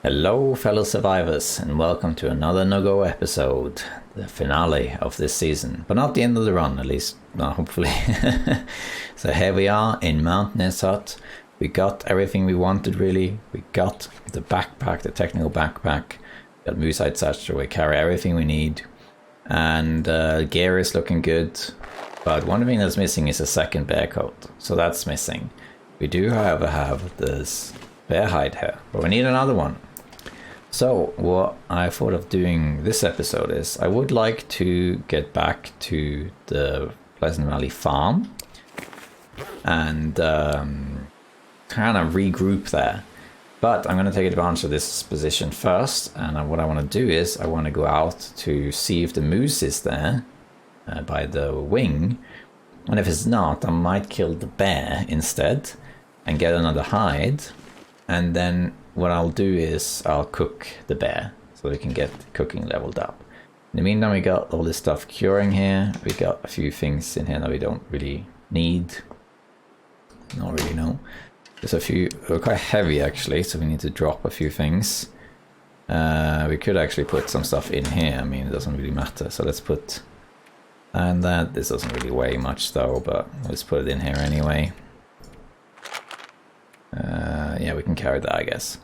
Hello fellow survivors, and welcome to another NOGOA episode, the finale of this season, but not the end of the run, at least, no, hopefully. So here we are in Mount Hut. We got everything we wanted, really. We got the backpack, the technical backpack, got Moosehide Satchel, we carry everything we need, and gear is looking good, but one thing that's missing is a second bear coat, so that's missing. We do, however, have this bear hide here, but we need another one. So what I thought of doing this episode is I would like to get back to the Pleasant Valley farm and kind of regroup there. But I'm going to take advantage of this position first, and what I want to do is I want to go out to see if the moose is there by the wing, and if it's not, I might kill the bear instead and get another hide, and then what I'll do is I'll cook the bear so we can get cooking leveled up. In the meantime, we got all this stuff curing here. We got a few things in here that we don't really need. Not really, no. There's a few, they're quite heavy actually, so we need to drop a few things. We could actually put some stuff in here. I mean, it doesn't really matter. So let's put, and that, this doesn't really weigh much though, but let's put it in here anyway. Yeah, we can carry that, I guess.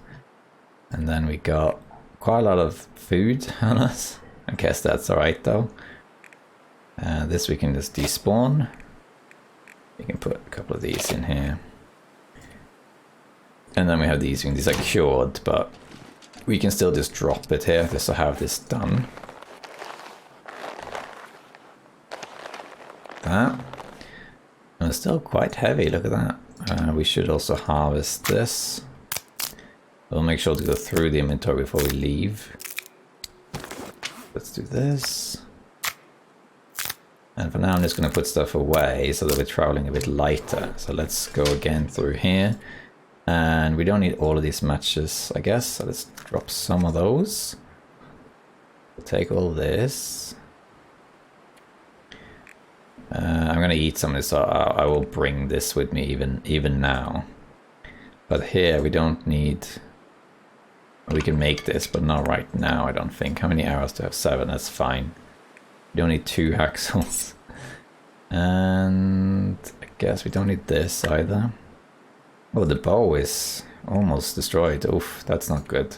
And then we got quite a lot of food on us. I guess that's alright though. This we can just despawn. We can put a couple of these in here. And then we have these are cured, but we can still just drop it here just to have this done. That. And it's still quite heavy, look at that. We should also harvest this. We'll make sure to go through the inventory before we leave. Let's do this. And for now I'm just going to put stuff away so that we're traveling a bit lighter. So let's go again through here. And we don't need all of these matches, I guess. So let's drop some of those. We'll take all this. I'm going to eat some of this, so I will bring this with me even now. But here we don't need... We can make this, but not right now, I don't think. How many arrows do I have? 7, that's fine. We don't need 2 hacksaws. And I guess we don't need this either. Oh, the bow is almost destroyed. Oof, that's not good.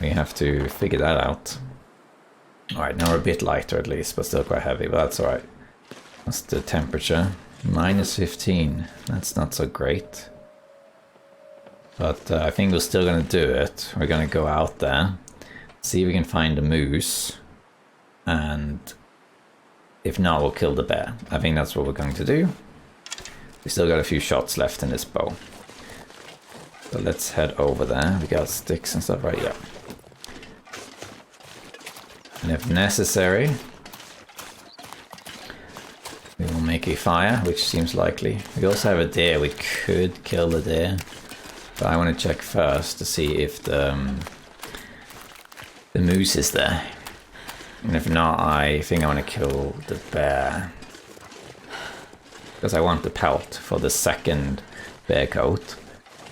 We have to figure that out. Alright, now we're a bit lighter at least, but still quite heavy, but that's alright. What's the temperature? -15. That's not so great. But I think we're still going to do it. We're going to go out there, see if we can find a moose, and if not, we'll kill the bear. I think that's what we're going to do. We still got a few shots left in this bow. So let's head over there. We got sticks and stuff right here. And if necessary, we will make a fire, which seems likely. We also have a deer. We could kill the deer. But I want to check first to see if the moose is there. And if not, I think I want to kill the bear. Because I want the pelt for the second bear coat.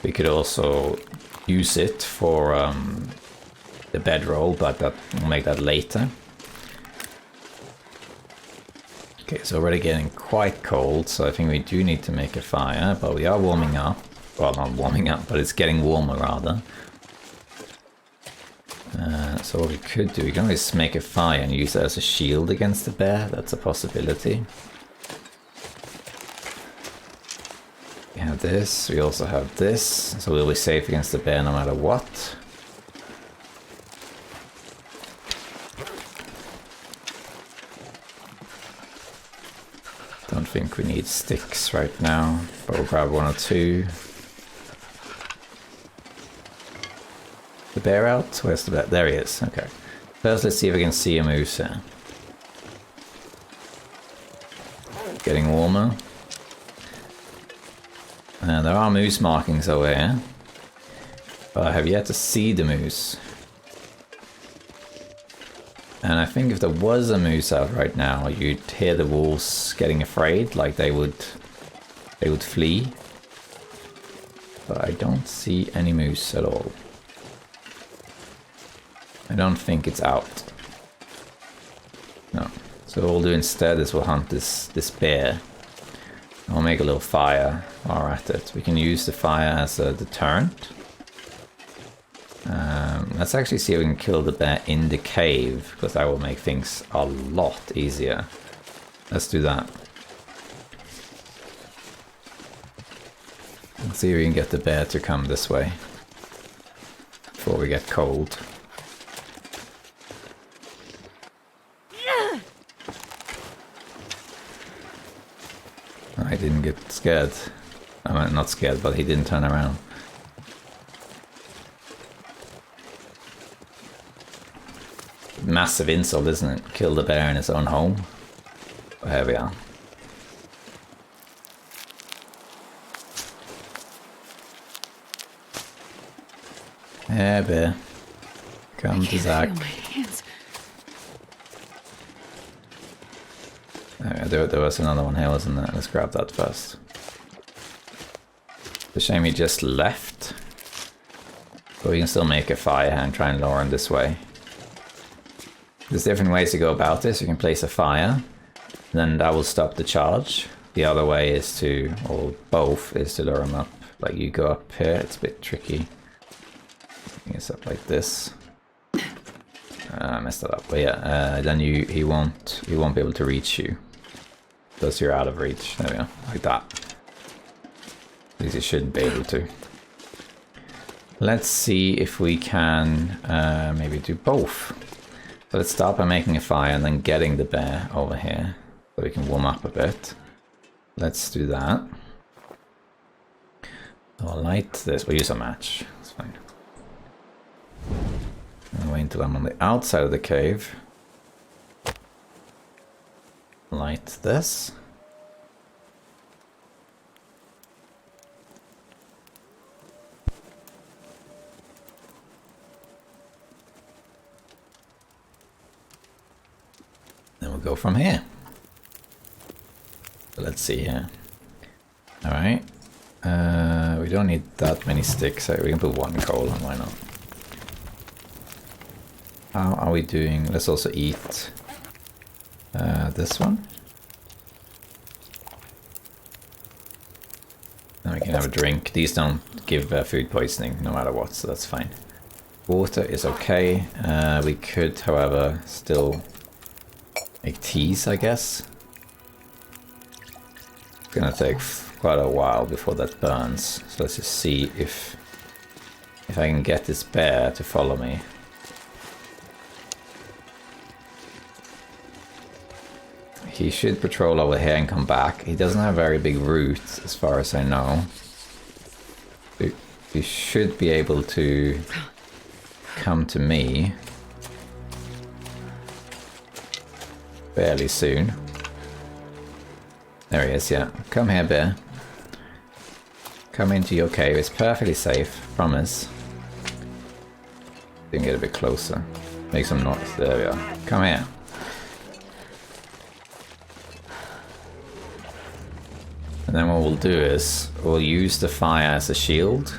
We could also use it for the bedroll, but we'll make that later. Okay, so already getting quite cold, so I think we do need to make a fire, but we are warming up. Well, not warming up, but it's getting warmer rather. So what we could do, we can always make a fire and use it as a shield against the bear. That's a possibility. We have this, we also have this, so we'll be safe against the bear no matter what. Don't think we need sticks right now, but we'll grab 1 or 2. The bear out? Where's the bear? There he is. Okay. First, let's see if we can see a moose here. Getting warmer. There are moose markings over here, but I have yet to see the moose. And I think if there was a moose out right now, you'd hear the wolves getting afraid, like they would flee. But I don't see any moose at all. I don't think it's out. No. So what we'll do instead is we'll hunt this bear. I'll make a little fire while we're at it. We can use the fire as a deterrent. Let's actually see if we can kill the bear in the cave, because that will make things a lot easier. Let's do that. Let's see if we can get the bear to come this way before we get cold. I didn't get scared. I mean, not scared, but he didn't turn around. Massive insult, isn't it? Kill the bear in his own home. But here we are. Hey, bear. Come to Zach. There was another one here, wasn't there? Let's grab that first. It's a shame he just left. But we can still make a fire and try and lure him this way. There's different ways to go about this. You can place a fire, then that will stop the charge. The other way is to, or both, is to lure him up. Like you go up here, it's a bit tricky. I think it's up like this. I messed that up, but yeah, then he won't be able to reach you. Thus you're out of reach. There we go, like that. At least you shouldn't be able to. Let's see if we can maybe do both. So let's start by making a fire and then getting the bear over here so we can warm up a bit. Let's do that. I'll light this. We'll use a match. It's fine. And wait until I'm on the outside of the cave. Light this. Then we'll go from here. So let's see here. Alright. We don't need that many sticks, so we can put one coal on, why not? How are we doing? Let's also eat this one. Then we can have a drink. These don't give food poisoning no matter what, so that's fine. Water is okay. We could, however, still make teas, I guess. It's gonna take quite a while before that burns. So let's just see if I can get this bear to follow me. He should patrol over here and come back. He doesn't have very big roots, as far as I know. He should be able to come to me fairly soon. There he is, yeah. Come here, bear. Come into your cave. It's perfectly safe, promise. You can get a bit closer. Make some noise. There we are. Come here. And then what we'll do is we'll use the fire as a shield.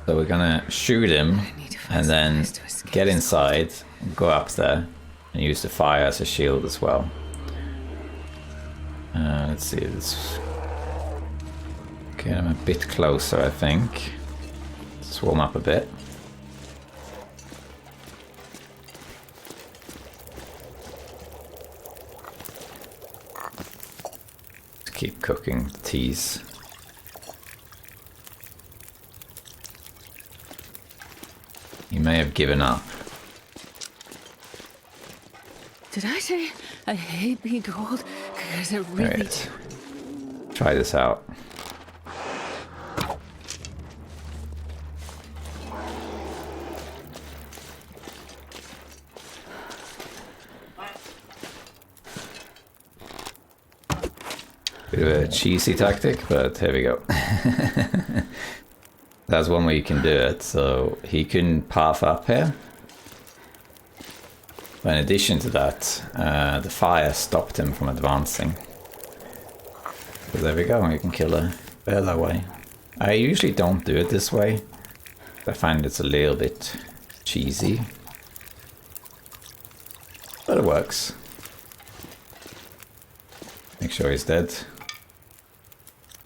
So we're gonna shoot him and then get inside, go up there, and use the fire as a shield as well. Let's see, let's get him a bit closer, I think. Let's warm up a bit. Let's keep cooking the teas. He may have given up. Did I say I hate being cold? Because it really do. Try this out. Bit of a cheesy tactic, but here we go. That's one way you can do it. So he can path up here. But in addition to that, the fire stopped him from advancing. So there we go, you can kill a bear that way. I usually don't do it this way. I find it's a little bit cheesy. But it works. Make sure he's dead.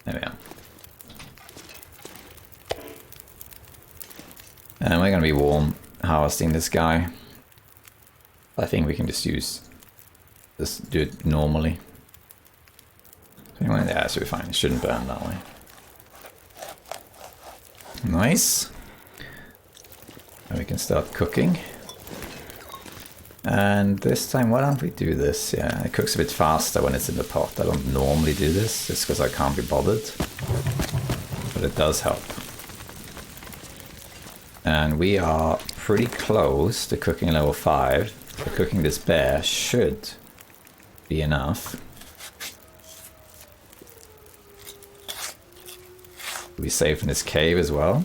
There we are. And we're gonna be warm harvesting this guy. I think we can just do it normally. Anyway, yeah, should be fine. It shouldn't burn that way. Nice. And we can start cooking. And this time, why don't we do this? Yeah, it cooks a bit faster when it's in the pot. I don't normally do this, just because I can't be bothered. But it does help. And we are pretty close to cooking level 5. So cooking this bear should be enough. We'll be safe in this cave as well.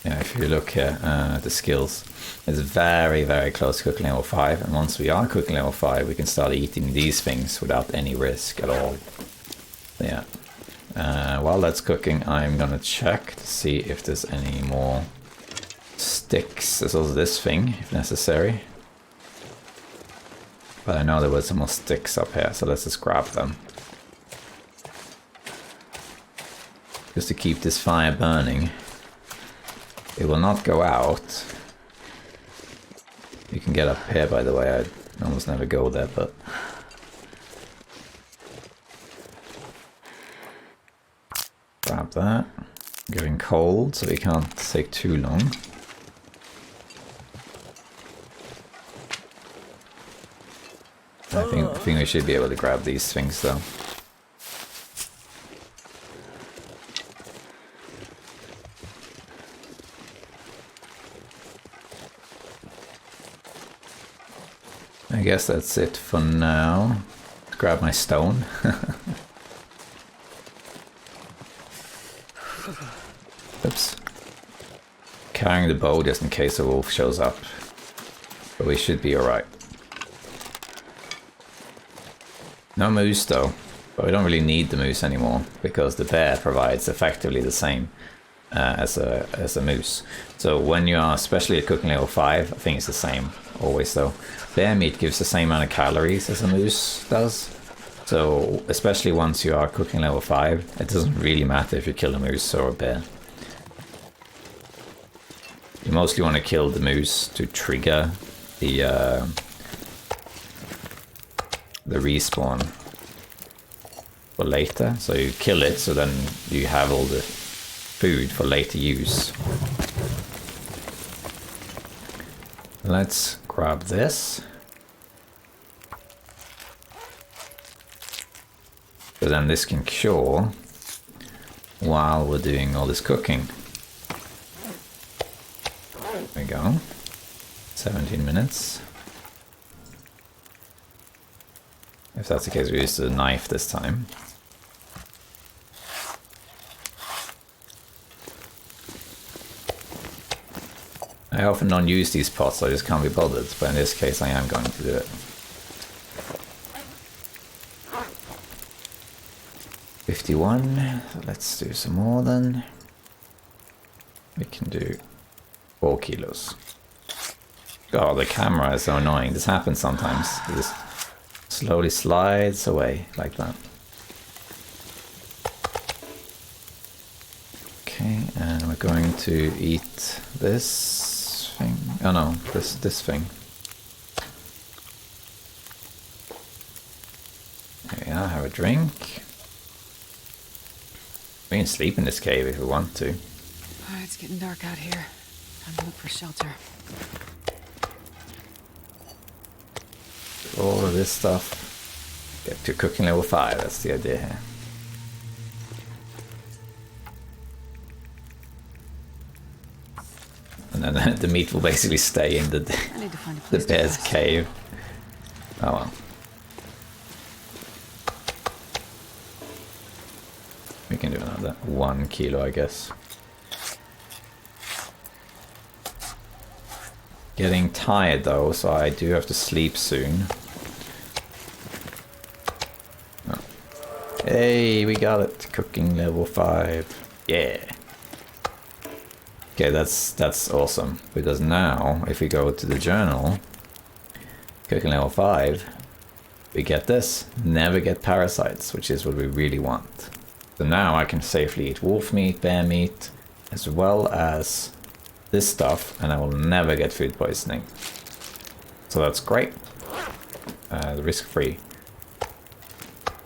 Yeah, if you look here at the skills, it's very, very close to cooking level 5. And once we are cooking level 5, we can start eating these things without any risk at all. So yeah. While that's cooking, I'm gonna check to see if there's any more sticks. There's also this thing, if necessary. But I know there were some more sticks up here, so let's just grab them. Just to keep this fire burning. It will not go out. You can get up here, by the way. I almost never go there, but... grab that. Getting cold, so we can't take too long. I think we should be able to grab these things, though. I guess that's it for now. Let's grab my stone. Oops. Carrying the bow just in case a wolf shows up. But we should be alright. No moose though. But we don't really need the moose anymore because the bear provides effectively the same as a moose. So when you are especially at cooking level 5, I think it's the same always though. Bear meat gives the same amount of calories as a moose does. So especially once you are cooking level 5, it doesn't really matter if you kill a moose or a bear. You mostly want to kill the moose to trigger the respawn for later. So you kill it, so then you have all the food for later use. Let's grab this. So then this can cure while we're doing all this cooking. There we go. 17 minutes. If that's the case, we use the knife this time. I often don't use these pots, so I just can't be bothered, but in this case I am going to do it. 51. Let's do some more then. We can do 4 kilos. God, the camera is so annoying. This happens sometimes. It just slowly slides away like that. Okay, and we're going to eat this thing. Oh no, this thing. There we are, have a drink. We can sleep in this cave if we want to. Oh, it's getting dark out here. Time to look for shelter. All of this stuff. Get to cooking level 5, that's the idea here. And then the meat will basically stay in the bear's cave. Oh well. We can do another. 1 kilo, I guess. Getting tired though, so I do have to sleep soon. Oh. Hey, we got it. Cooking level 5. Yeah. Okay, that's awesome. Because now, if we go to the journal, cooking level 5, we get this. Never get parasites, which is what we really want. So now I can safely eat wolf meat, bear meat, as well as this stuff, and I will never get food poisoning. So that's great. Risk-free.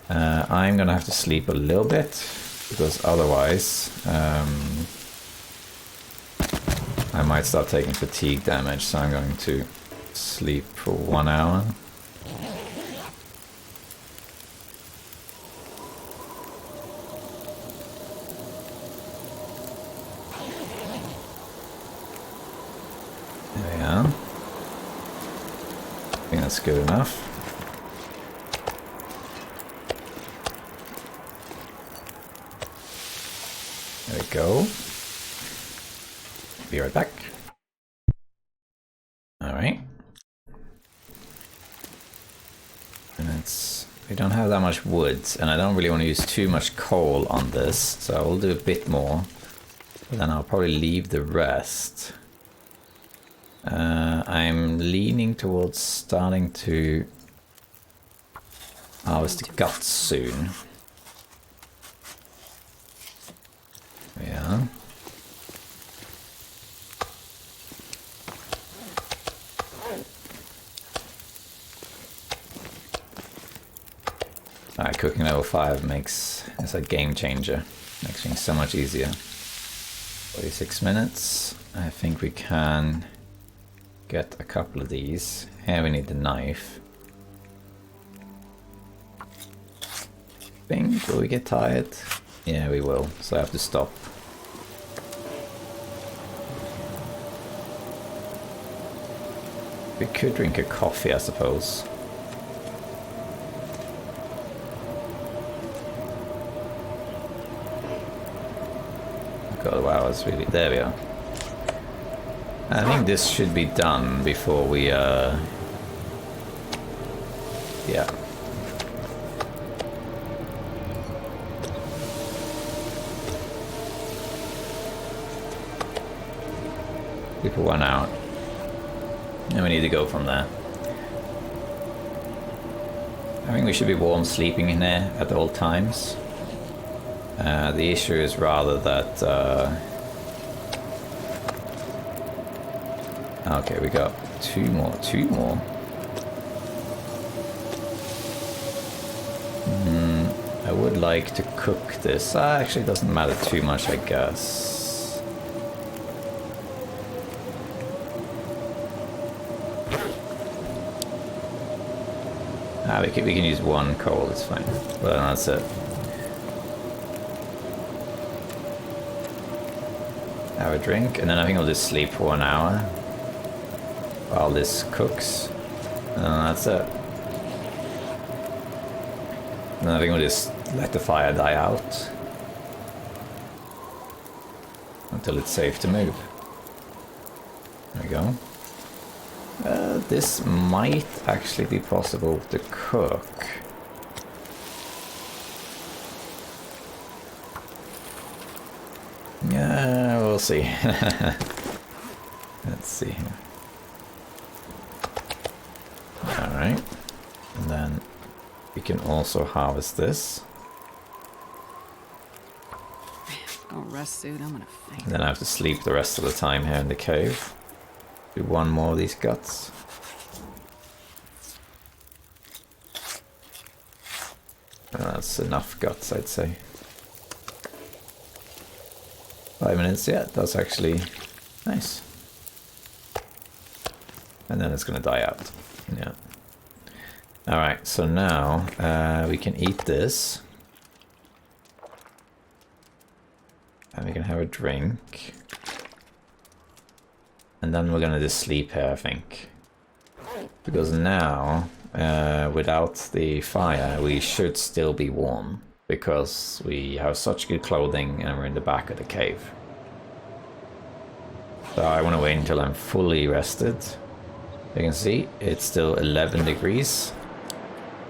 I'm gonna have to sleep a little bit, because otherwise I might start taking fatigue damage, so I'm going to sleep for 1 hour. There we are. I think that's good enough. There we go. Be right back. Alright. And we don't have that much wood, and I don't really want to use too much coal on this, so I will do a bit more. But then I'll probably leave the rest. I'm leaning towards starting to harvest the guts soon. Yeah. Alright, cooking level 5 is a game changer. Makes things so much easier. 46 minutes. I think we can get a couple of these. Here we need the knife. Will we get tired? Yeah, we will. So I have to stop. We could drink a coffee, I suppose. God, wow, it's really... There we are. I think this should be done before we, yeah. People went out. And we need to go from there. I think we should be warm sleeping in there at all times. The issue is rather that... okay, we got two more. I would like to cook this. Actually, it doesn't matter too much, I guess. We can use 1 coal, it's fine. But that's it. Have a drink, and then I think I'll just sleep for 1 hour while this cooks, and then that's it. And then I think we'll just let the fire die out until it's safe to move. There we go. This might actually be possible to cook. Yeah, we'll see. Let's see here. Alright. And then we can also harvest this. Oh, rest suit, I'm gonna faint. And then I have to sleep the rest of the time here in the cave. Do 1 more of these guts. That's enough guts, I'd say. 5 minutes, yeah, that's actually nice. And then it's gonna die out. Yeah. Alright, so now we can eat this. And we can have a drink. And then we're gonna just sleep here, I think. Because now, without the fire, we should still be warm. because we have such good clothing and we're in the back of the cave. So I want to wait until I'm fully rested. You can see it's still 11 degrees.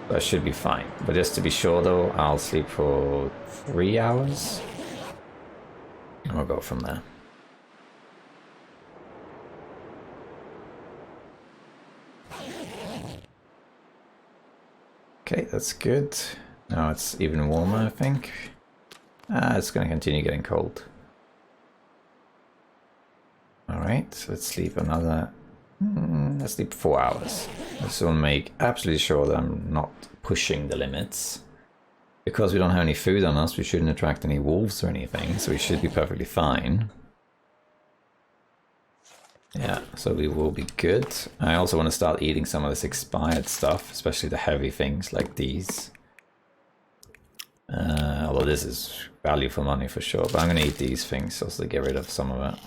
That should be fine. But just to be sure though, I'll sleep for 3 hours. And we'll go from there. Okay, that's good. Now it's even warmer, I think. It's going to continue getting cold. Alright, so let's sleep another... let's sleep 4 hours. I just want to make absolutely sure that I'm not pushing the limits. Because we don't have any food on us, we shouldn't attract any wolves or anything, so we should be perfectly fine. Yeah, so we will be good. I also want to start eating some of this expired stuff, especially the heavy things like these. Although this is value for money for sure, but I'm going to eat these things also to get rid of some of it.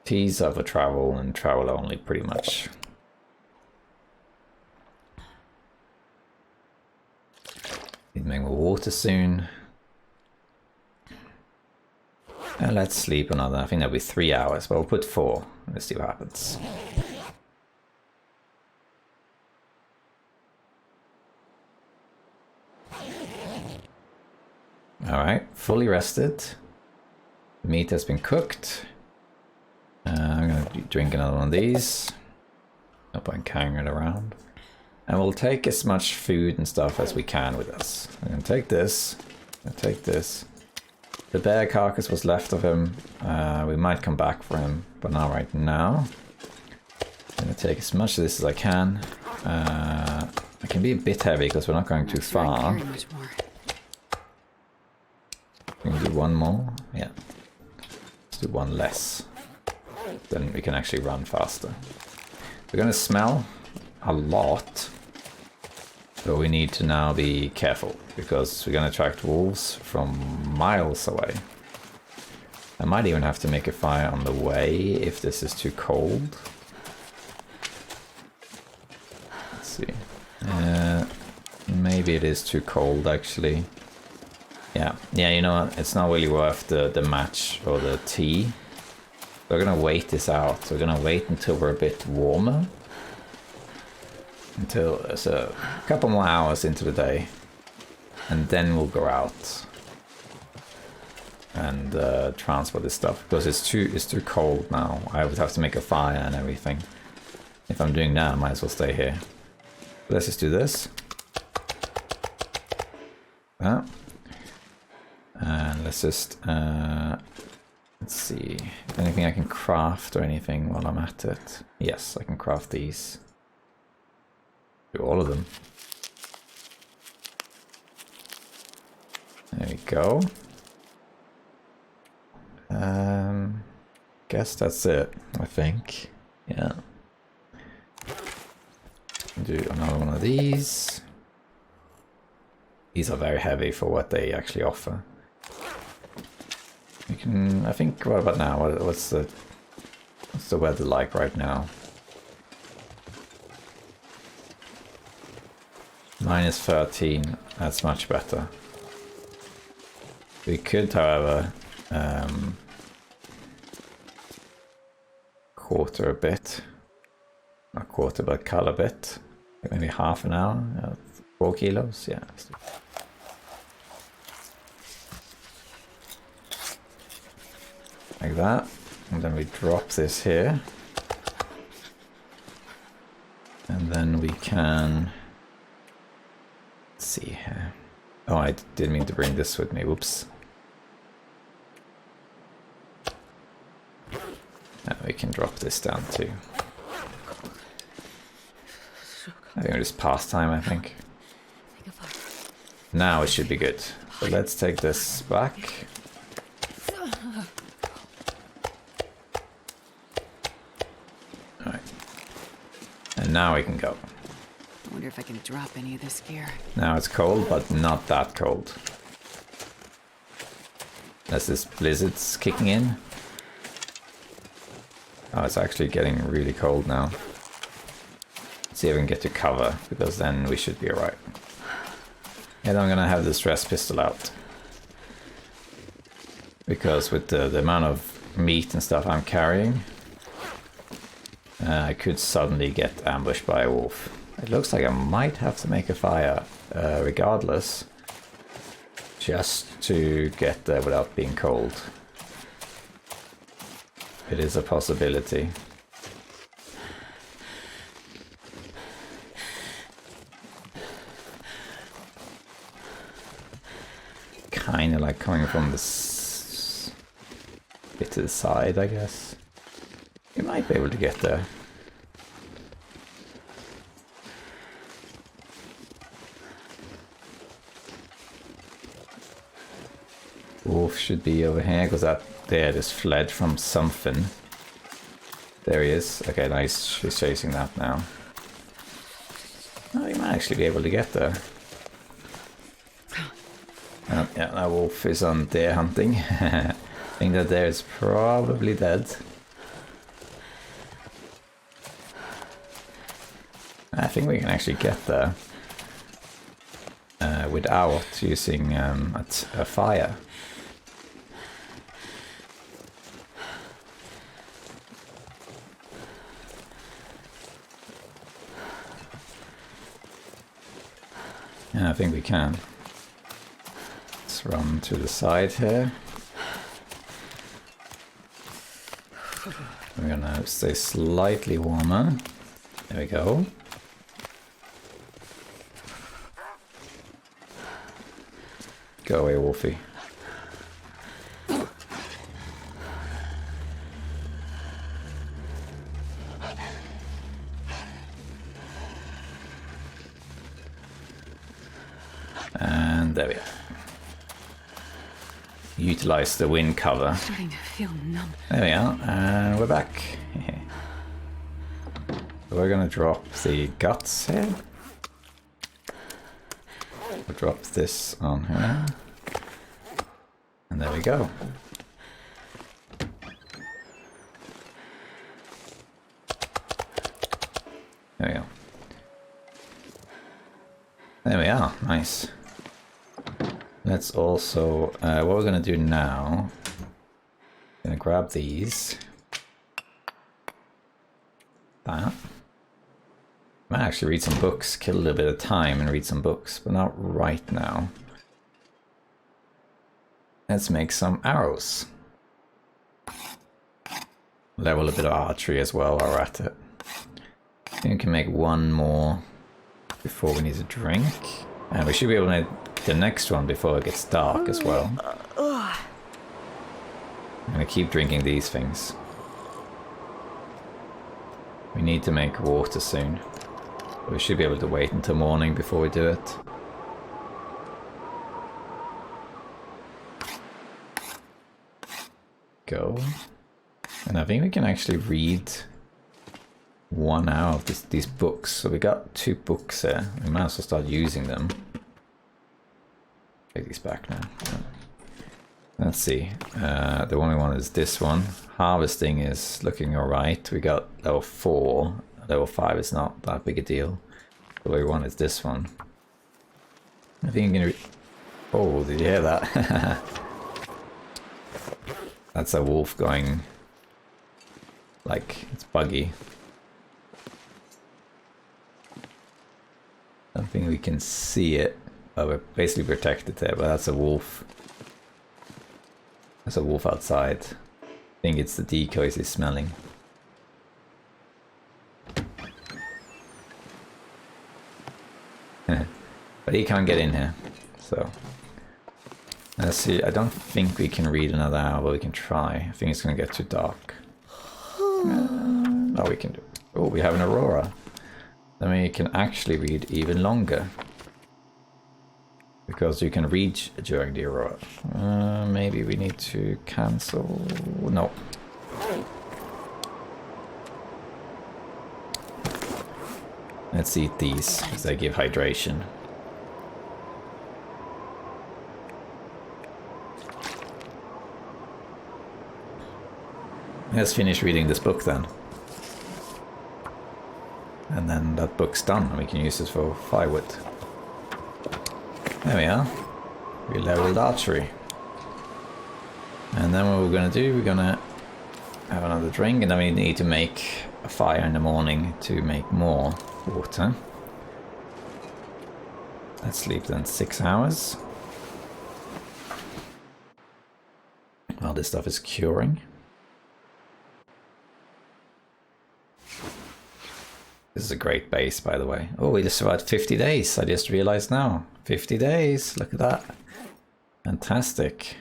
Teas are for travel and travel only pretty much. Need to make more water soon. And let's sleep another, I think that'll be 3 hours, but we'll put 4. Let's see what happens. Alright, fully rested. The meat has been cooked. I'm going to drink another one of these. No point carrying it around. And we'll take as much food and stuff as we can with us. I'm going to take this. I'm going to take this. The bear carcass was left of him. We might come back for him, but not right now. I'm going to take as much of this as I can. It can be a bit heavy because we're not going too far. We can do one more. Yeah. Let's do one less. Then we can actually run faster. We're going to smell a lot. So we need to now be careful because we're going to attract wolves from miles away. I might even have to make a fire on the way if this is too cold. Let's see. Maybe it is too cold actually. Yeah, you know what? It's not really worth the match or the tea. We're gonna wait this out. We're gonna wait until we're a bit warmer. Until there's a couple more hours into the day. And then we'll go out. And transport this stuff. Because it's too cold now. I would have to make a fire and everything. If I'm doing that, I might as well stay here. Let's just do this. And let's just... let's see, anything I can craft or anything while I'm at it. Yes, I can craft these. Do all of them. There we go. Guess that's it, I think. Yeah. Do another one of these. These are very heavy for what they actually offer. We can, I think, what about now? What's the weather like right now? -13, that's much better. We could, however, quarter a bit. Not quarter, but cut a bit. Maybe half an hour, 4 kilos, yeah. Like that, and then we drop this here. And then we can... Let's see here. Oh, I didn't mean to bring this with me, whoops. And we can drop this down too. I think we're just past time, I think. Now it should be good. So let's take this back. Alright. And now we can go. I wonder if I can drop any of this gear. Now it's cold, but not that cold. As this blizzard's kicking in. Oh, it's actually getting really cold now. Let's see if we can get to cover, because then we should be alright. And I'm gonna have the stress pistol out. Because with the amount of meat and stuff I'm carrying, I could suddenly get ambushed by a wolf. It looks like I might have to make a fire regardless, just to get there without being cold. It is a possibility. Kind of like coming from this bit to the side, I guess. You might be able to get there. Wolf should be over here because that there just fled from something. There he is. Okay, nice. She's chasing that now. Oh, you might actually be able to get there. Yeah, that wolf is on deer hunting. I think that there is probably dead. I think we can actually get there without using a fire. Yeah, I think we can. Let's run to the side here. We're gonna stay slightly warmer. There we go. Go away, Wolfie. And there we are. Utilize the wind cover. I'm starting to feel numb. There we are, and we're back. We're gonna drop the guts here. We'll drop this on here. And there we go. There we go. There we are, nice. Let's also, what we're gonna do now, gonna grab these. That. Might actually read some books, kill a little bit of time and read some books, but not right now. Let's make some arrows. Level a bit of archery as well while we're at it. I think we can make one more before we need a drink. And we should be able to make the next one before it gets dark as well. I'm gonna keep drinking these things. We need to make water soon. We should be able to wait until morning before we do it. Go. And I think we can actually read 1 hour of these books. So we got 2 books here. We might as well start using them. Take these back now. Let's see. The one we want is this one. Harvesting is looking alright. We got level 4. Level 5 is not that big a deal. The way we want is this one. I think I'm gonna... Oh, did you hear that? That's a wolf going... like, it's buggy. I don't think we can see it. Oh, we're basically protected there, but that's a wolf. There's a wolf outside. I think it's the decoys he's smelling. But he can't get in here, so... Let's see, I don't think we can read another hour, but we can try. I think it's gonna get too dark. No, we can do... Oh, we have an aurora. Then we can actually read even longer. Because you can read during the aurora. Maybe we need to cancel... No. Let's eat these, because they give hydration. Let's finish reading this book then. And then that book's done, and we can use it for firewood. There we are. We leveled archery. And then what we're gonna do, we're gonna have another drink, and then we need to make a fire in the morning to make more water. Let's sleep then 6 hours. While this stuff is curing. This is a great base, by the way. Oh, we just survived 50 days. I just realized now. 50 days. Look at that. Fantastic.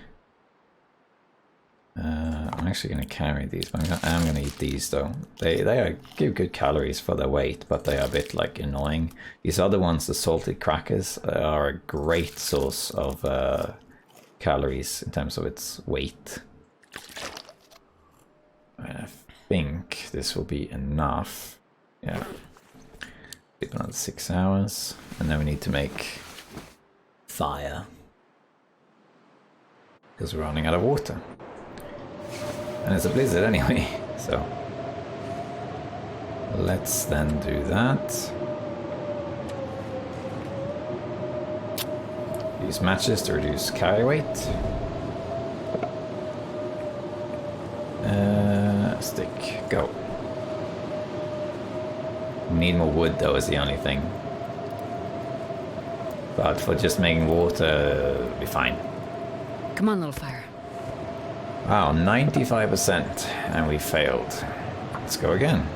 I'm actually going to carry these, but I'm going to eat these though. They give good calories for their weight, but they are a bit like annoying. These other ones, the salted crackers, are a great source of calories in terms of its weight. I think this will be enough. Yeah. Sleep another 6 hours, and then we need to make fire because we're running out of water. And it's a blizzard anyway, so let's then do that. Use matches to reduce carry weight. Stick, go. We need more wood though, is the only thing. But for just making water, it'll be fine. Come on, little fire. Wow, 95%, and we failed. Let's go again.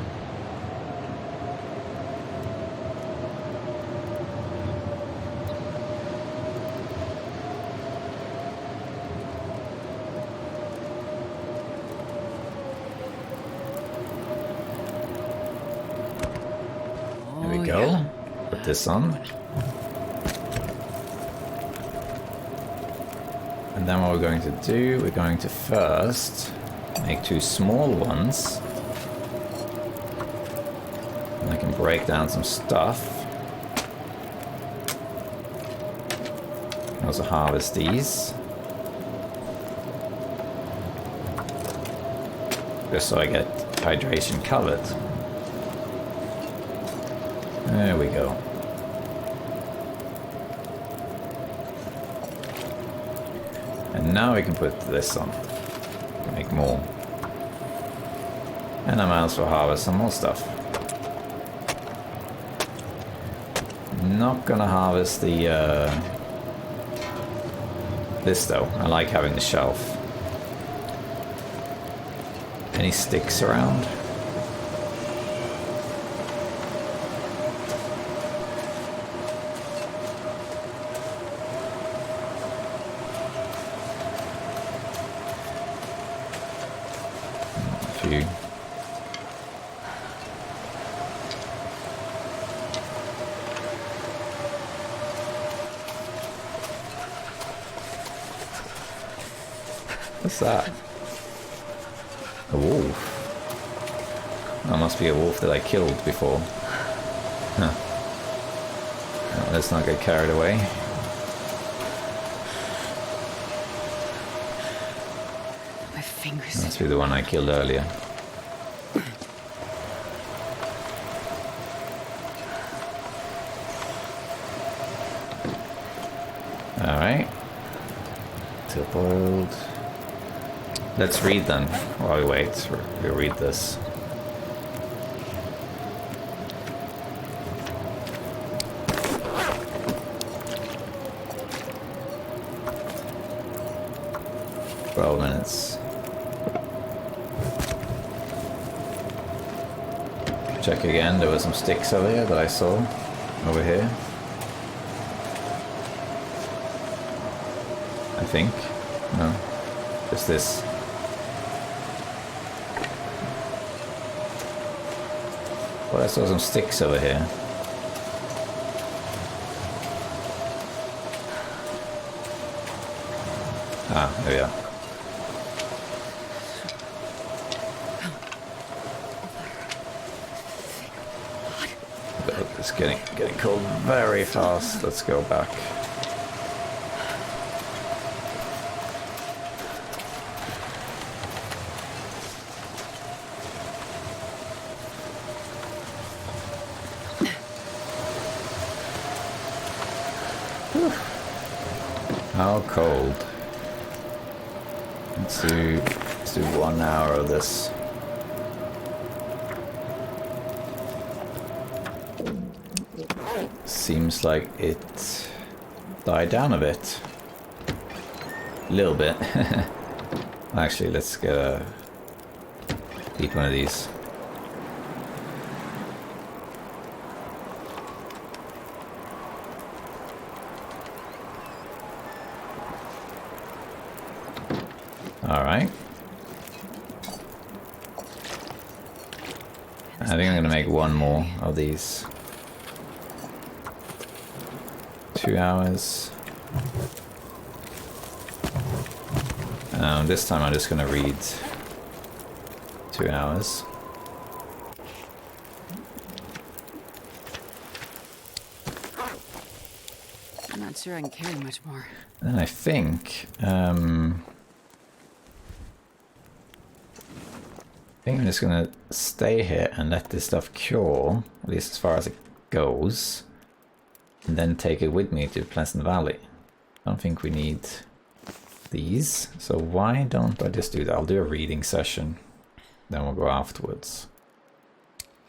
There we go. Yeah. Put this on. And then what we're going to do, we're going to first make 2 small ones. And I can break down some stuff. Also harvest these. Just so I get hydration covered. There we go. And now we can put this on. Make more. And I might as well harvest some more stuff. Not gonna harvest the this though. I like having the shelf. Any sticks around? What's that? A wolf. That must be a wolf that I killed before. Huh. No, let's not get carried away. My fingers. Must be the one I killed earlier. Alright. Tip-boiled. Let's read then, while we wait. We'll read this. "12 minutes. Check again, there were some sticks over here that I saw. Over here. I think. No. Just this. Well, I saw some sticks over here. Ah, there we are. It's getting cold very fast. Let's go back. How cold? Let's do 1 hour of this. Seems like it died down a bit. A little bit. Actually, let's eat one of these. Alright. I think I'm gonna make one more of these. 2 hours. This time I'm just gonna read 2 hours. I'm not sure I can carry much more. And I think I'm just gonna stay here and let this stuff cure, at least as far as it goes, and then take it with me to Pleasant Valley. I don't think we need these, so why don't I just do that? I'll do a reading session, then we'll go afterwards.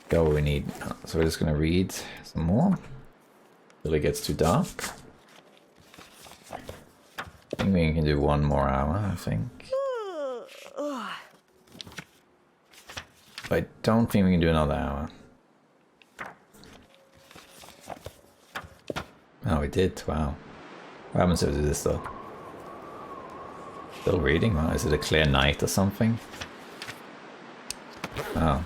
Go, we need, so we're just gonna read some more till it gets too dark. I think we can do 1 more hour, I think. I don't think we can do another hour. Oh, we did, wow. What happens if we do this though? Still reading? Wow, is it a clear night or something? Oh.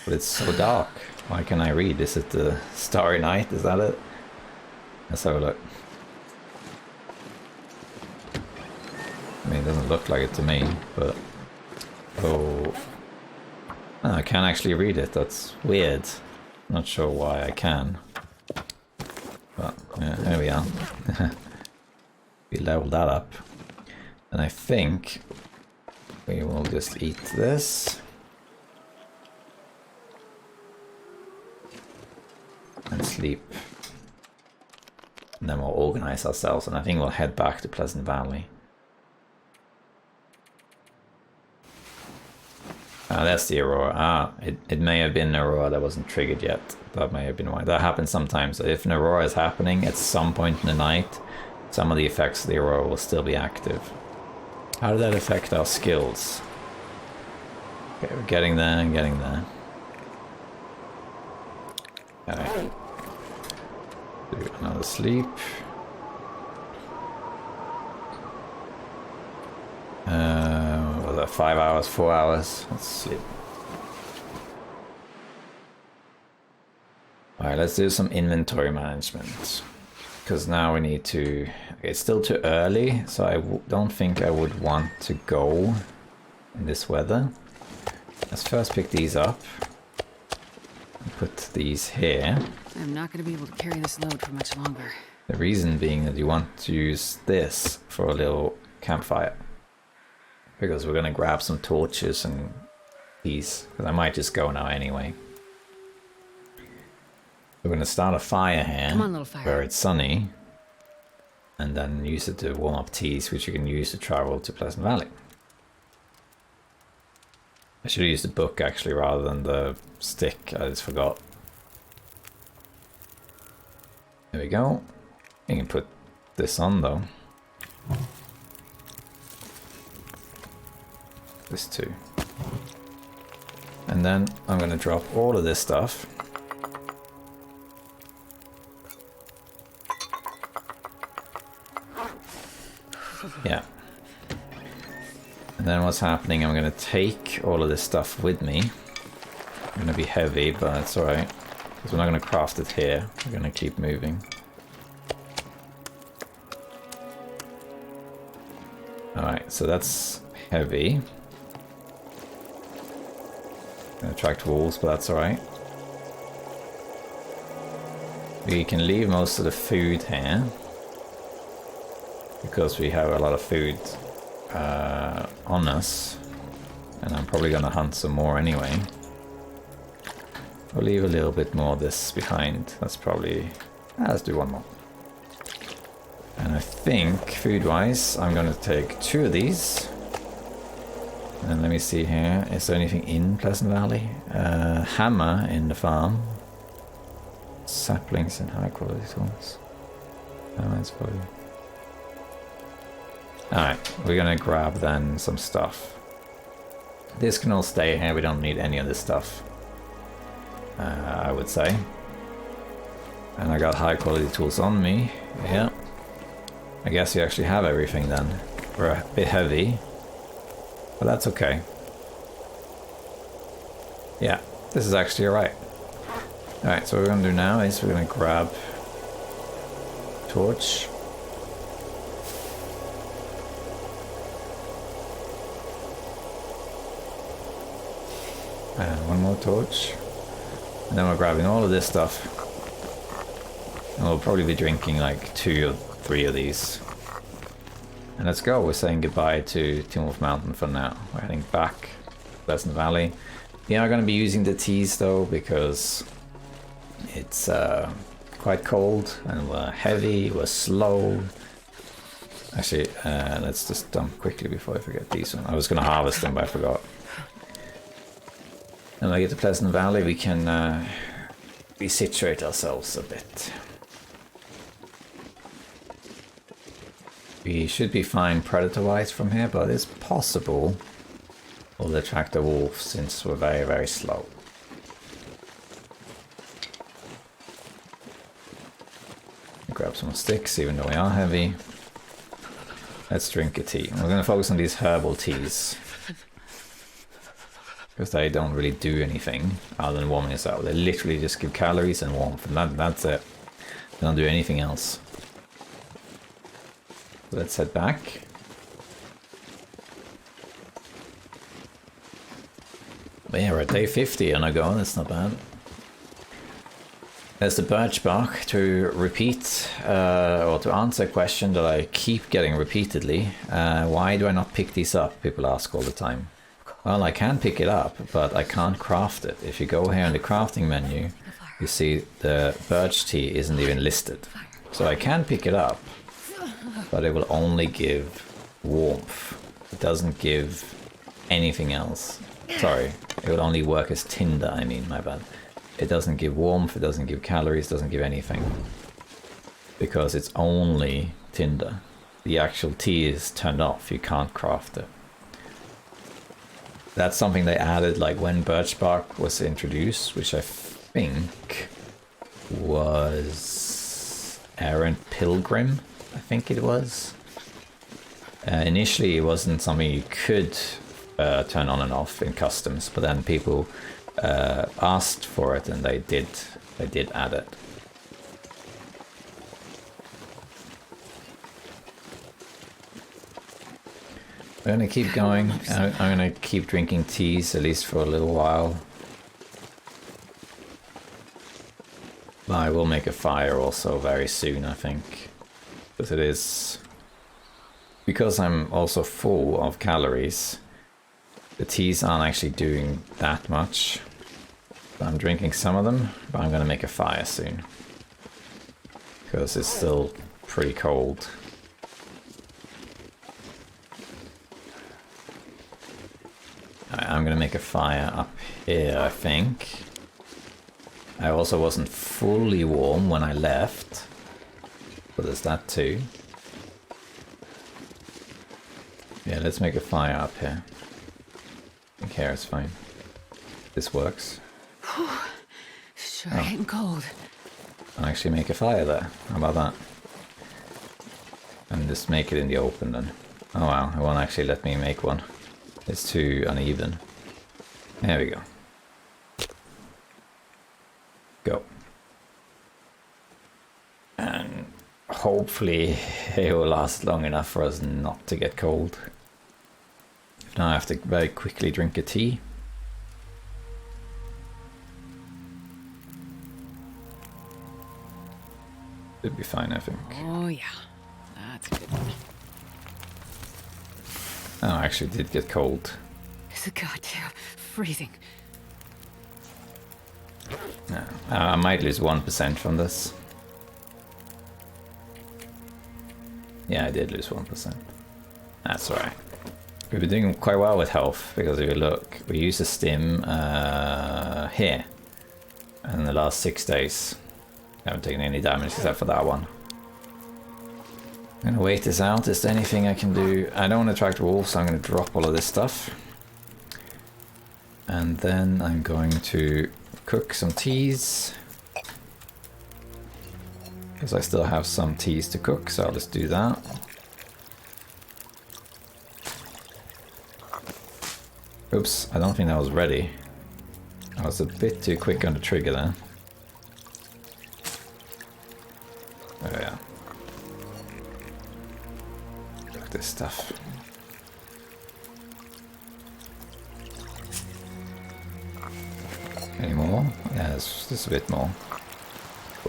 But it's so dark. Why can I read? Is it the starry night? Is that it? Let's have a look. I mean, it doesn't look like it to me, but... Oh, I can't actually read it. That's weird. Not sure why I can. But, yeah, there we are. We leveled that up. And I think we will just eat this. And sleep. And then we'll organize ourselves, and I think we'll head back to Pleasant Valley. Ah, that's the Aurora. Ah, it may have been an Aurora that wasn't triggered yet. That may have been why. That happens sometimes. If an Aurora is happening at some point in the night, some of the effects of the Aurora will still be active. How did that affect our skills? Okay, we're getting there and getting there. Alright. Do another sleep. What was that, 5 hours, 4 hours? Let's sleep. Alright, let's do some inventory management. Because now we need to... Okay, it's still too early, so I don't think I would want to go in this weather. Let's first pick these up. And put these here. I'm not going to be able to carry this load for much longer. The reason being that you want to use this for a little campfire. Because we're going to grab some torches and these. Because I might just go now anyway. We're going to start a fire here. Come on, little fire. Where it's sunny. And then use it to warm up teas, which you can use to travel to Pleasant Valley. I should have used the book actually rather than the stick. I just forgot. There we go. You can put this on though. This too. And then I'm going to drop all of this stuff. Yeah. And then what's happening, I'm going to take all of this stuff with me. I'm going to be heavy, but it's alright. Because we're not going to craft it here. We're going to keep moving. Alright, so that's heavy. Gonna attract wolves, but that's alright. We can leave most of the food here. Because we have a lot of food on us. And I'm probably gonna hunt some more anyway. We'll leave a little bit more of this behind. That's probably... let's do one more. And I think, food-wise, I'm gonna take 2 of these. And let me see here. Is there anything in Pleasant Valley? Hammer in the farm. Saplings and high quality tools. Oh, that's probably... Alright, we're gonna grab then some stuff. This can all stay here, we don't need any of this stuff. I would say. And I got high quality tools on me. Yeah. I guess you actually have everything then. We're a bit heavy. But that's okay. Yeah, this is actually alright. Alright, so what we're gonna do now is we're gonna grab torch. And one more torch. And then we're grabbing all of this stuff. And we'll probably be drinking like 2 or 3 of these. And let's go. We're saying goodbye to Timwolf Mountain for now. We're heading back to Pleasant Valley. We are going to be using the teas though, because it's quite cold and we're heavy, we're slow. Actually, let's just dump quickly before I forget these ones. I was going to harvest them, but I forgot. And when we get to Pleasant Valley, we can resituate ourselves a bit. We should be fine predator-wise from here, but it's possible we'll attract the wolves since we're very, very slow. Grab some sticks, even though we are heavy. Let's drink a tea. We're going to focus on these herbal teas. Because they don't really do anything other than warming us up. They literally just give calories and warmth, and that's it. They don't do anything else. Let's head back. But yeah, we're at day 50 on NOGOA, that's not bad. There's the birch bark to repeat, or to answer a question that I keep getting repeatedly. Why do I not pick these up? People ask all the time. Well, I can pick it up, but I can't craft it. If you go here in the crafting menu, you see the birch tea isn't even listed. So I can pick it up, but it will only give warmth. It doesn't give anything else. Sorry, it will only work as tinder, I mean, my bad. It doesn't give warmth, it doesn't give calories, it doesn't give anything. Because it's only tinder. The actual tea is turned off, you can't craft it. That's something they added like when birch bark was introduced, which I think was Errant Pilgrim, I think it was. Initially it wasn't something you could turn on and off in customs, but then people asked for it and they did add it. We're gonna keep going. I'm gonna keep drinking teas at least for a little while. But I will make a fire also very soon, I think. Because it is... Because I'm also full of calories, the teas aren't actually doing that much. I'm drinking some of them, but I'm gonna make a fire soon. Because it's still pretty cold. I'm gonna make a fire up here, I think. I also wasn't fully warm when I left, but there's that too. Yeah, let's make a fire up here. I don't care, it's fine. This works. Sure getting cold. I'll actually make a fire there. How about that? And just make it in the open then. Oh wow, it won't actually let me make one. It's too uneven. There we go. Go. And hopefully it will last long enough for us not to get cold. If not, I have to very quickly drink a tea. It'll be fine, I think. Oh yeah, that's good. Oh, I actually did get cold. It's a goddamn freezing. Yeah, I might lose 1% from this. Yeah, I did lose 1%. That's alright. We've been doing quite well with health, because if you look, we used a stim here. And in the last 6 days, I haven't taken any damage except for that one. I'm gonna wait this out. Is there anything I can do? I don't want to attract wolves, so I'm gonna drop all of this stuff. And then I'm going to cook some teas. Because I still have some teas to cook, so I'll just do that. Oops, I don't think that was ready. I was a bit too quick on the trigger there. Oh yeah. Cook this stuff. Any more? Yeah, there's just a bit more.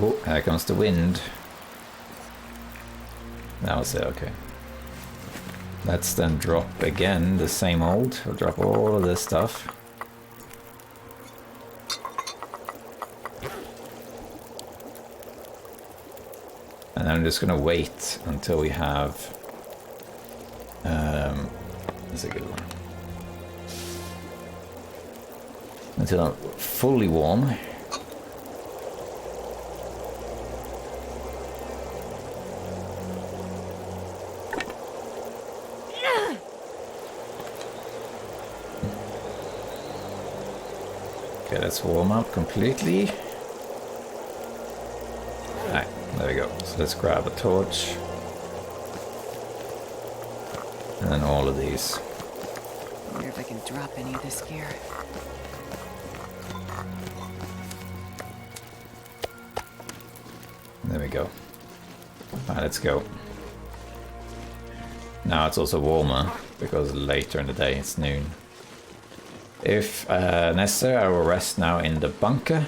Oh, here comes the wind. That was it, okay. Let's then drop again the same old. We'll drop all of this stuff. And I'm just gonna wait until we have that's a good one. Until I'm fully warm. Okay, let's warm up completely. Alright, there we go. So let's grab a torch. And then all of these. I wonder if I can drop any of this gear. There we go. Alright, let's go. Now it's also warmer because later in the day it's noon. If necessary, I will rest now in the bunker.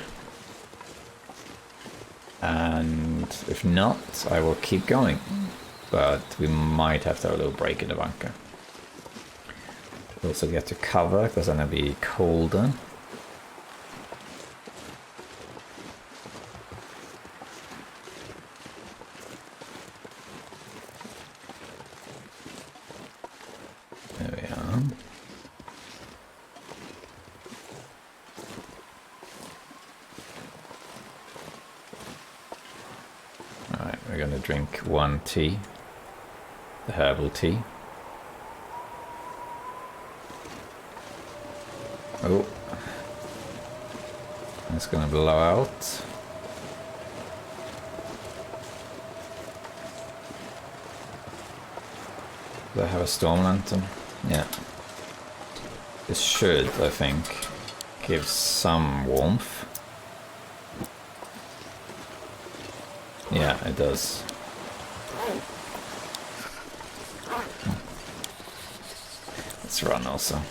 And if not, I will keep going. But we might have to have a little break in the bunker. We'll also get to cover because then it'll be colder. There we are. Alright, we're gonna drink one tea. The herbal tea. Oh. It's gonna blow out. Do I have a storm lantern? Yeah. This should, I think, give some warmth. Yeah, it does. Let's run also.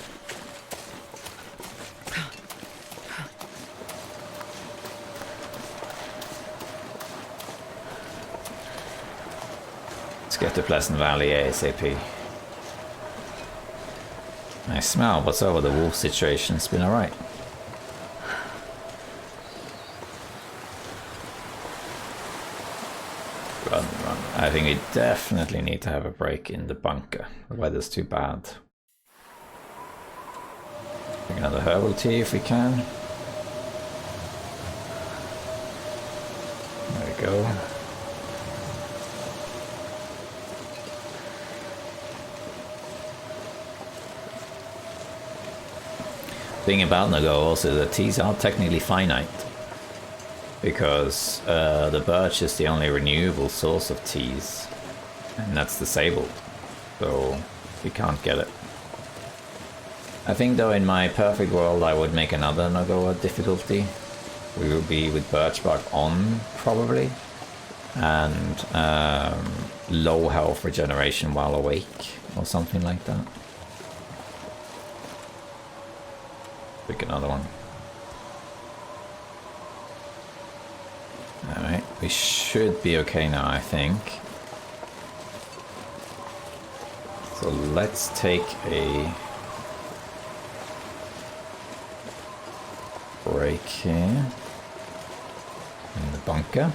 Let's get to Pleasant Valley ASAP. I smell what's over the wolf situation's been alright. Run, run. I think we definitely need to have a break in the bunker. The weather's too bad. Drink another herbal tea if we can. There we go. Thing about NOGOA also, the teas are technically finite. Because the birch is the only renewable source of teas, and that's disabled, so we can't get it. I think though in my perfect world I would make another NOGOA difficulty. We will be with birch bark on, probably, and low health regeneration while awake, or something like that. Pick another one. Alright, we should be okay now, I think. So let's take a break here in the bunker.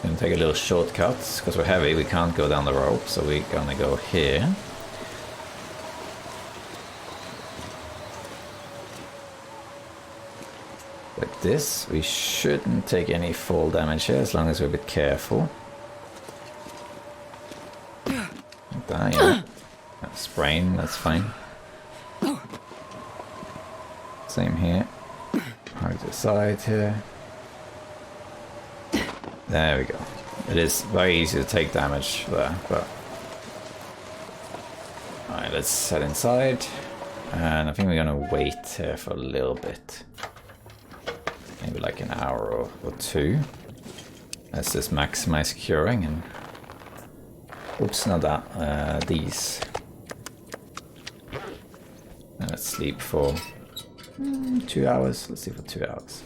And gonna take a little shortcut because we're heavy. We can't go down the rope, so we're gonna go here. Like this. We shouldn't take any fall damage here as long as we're a bit careful. Like that, yeah. Sprain, that's fine. Same here. Hard to the side here. There we go. It is very easy to take damage there, but... Alright, let's head inside. And I think we're gonna wait here for a little bit. Maybe like an hour or two. Let's just maximize curing and... Oops, not that. These. And let's sleep for 2 hours. Let's sleep for 2 hours.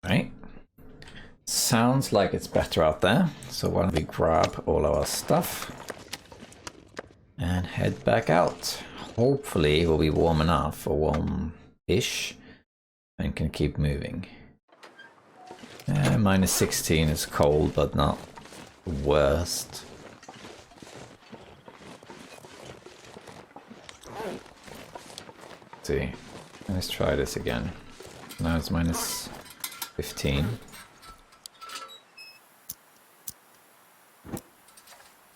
Right. Sounds like it's better out there. So why don't we grab all our stuff and head back out. Hopefully we'll be warm enough, or warm-ish, and can keep moving. Minus 16 is cold, but not the worst. Let's see. Let's try this again. Now it's minus 15.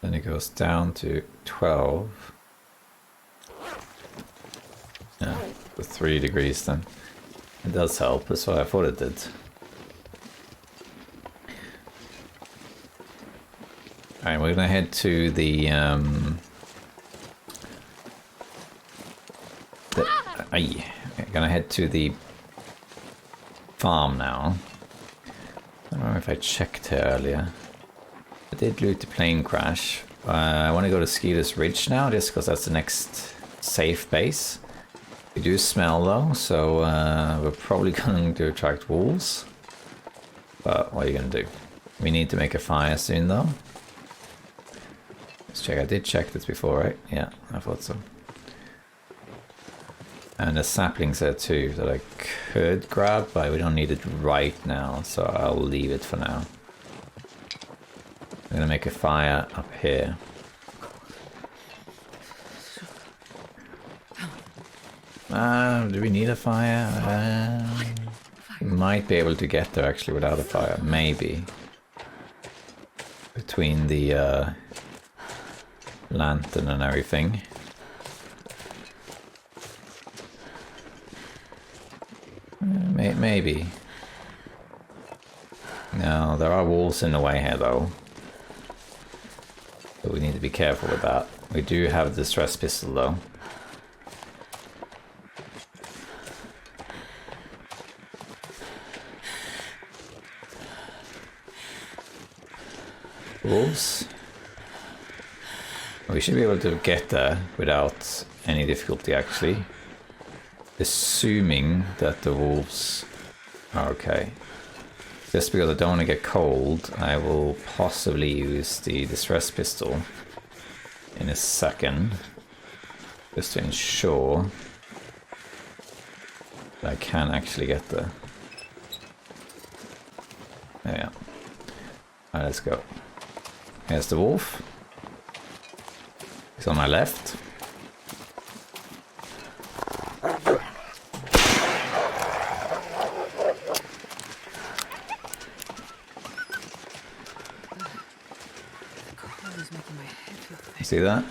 Then it goes down to 12. Yeah, for 3 degrees then. It does help, that's what I thought it did. Alright, we're gonna head to the we're gonna head to the farm now. I don't know if I checked earlier. I did loot the plane crash. I want to go to Skeeter's Ridge now, just because that's the next safe base. We do smell though, so we're probably going to attract wolves. But what are you going to do? We need to make a fire soon though. Let's check. I did check this before, right? Yeah, I thought so. And there's saplings there too that I could grab, but we don't need it right now, so I'll leave it for now. I'm gonna make a fire up here. Do we need a fire? We might be able to get there actually without a fire, maybe. Between the lantern and everything. Maybe. No, there are wolves in the way here though. So we need to be careful with that. We do have the distress pistol though. Wolves. We should be able to get there without any difficulty actually. Assuming that the wolves are okay. Just because I don't want to get cold, I will possibly use the distress pistol in a second. Just to ensure that I can actually get there. There we are. Alright, let's go. Here's the wolf. He's on my left. See that?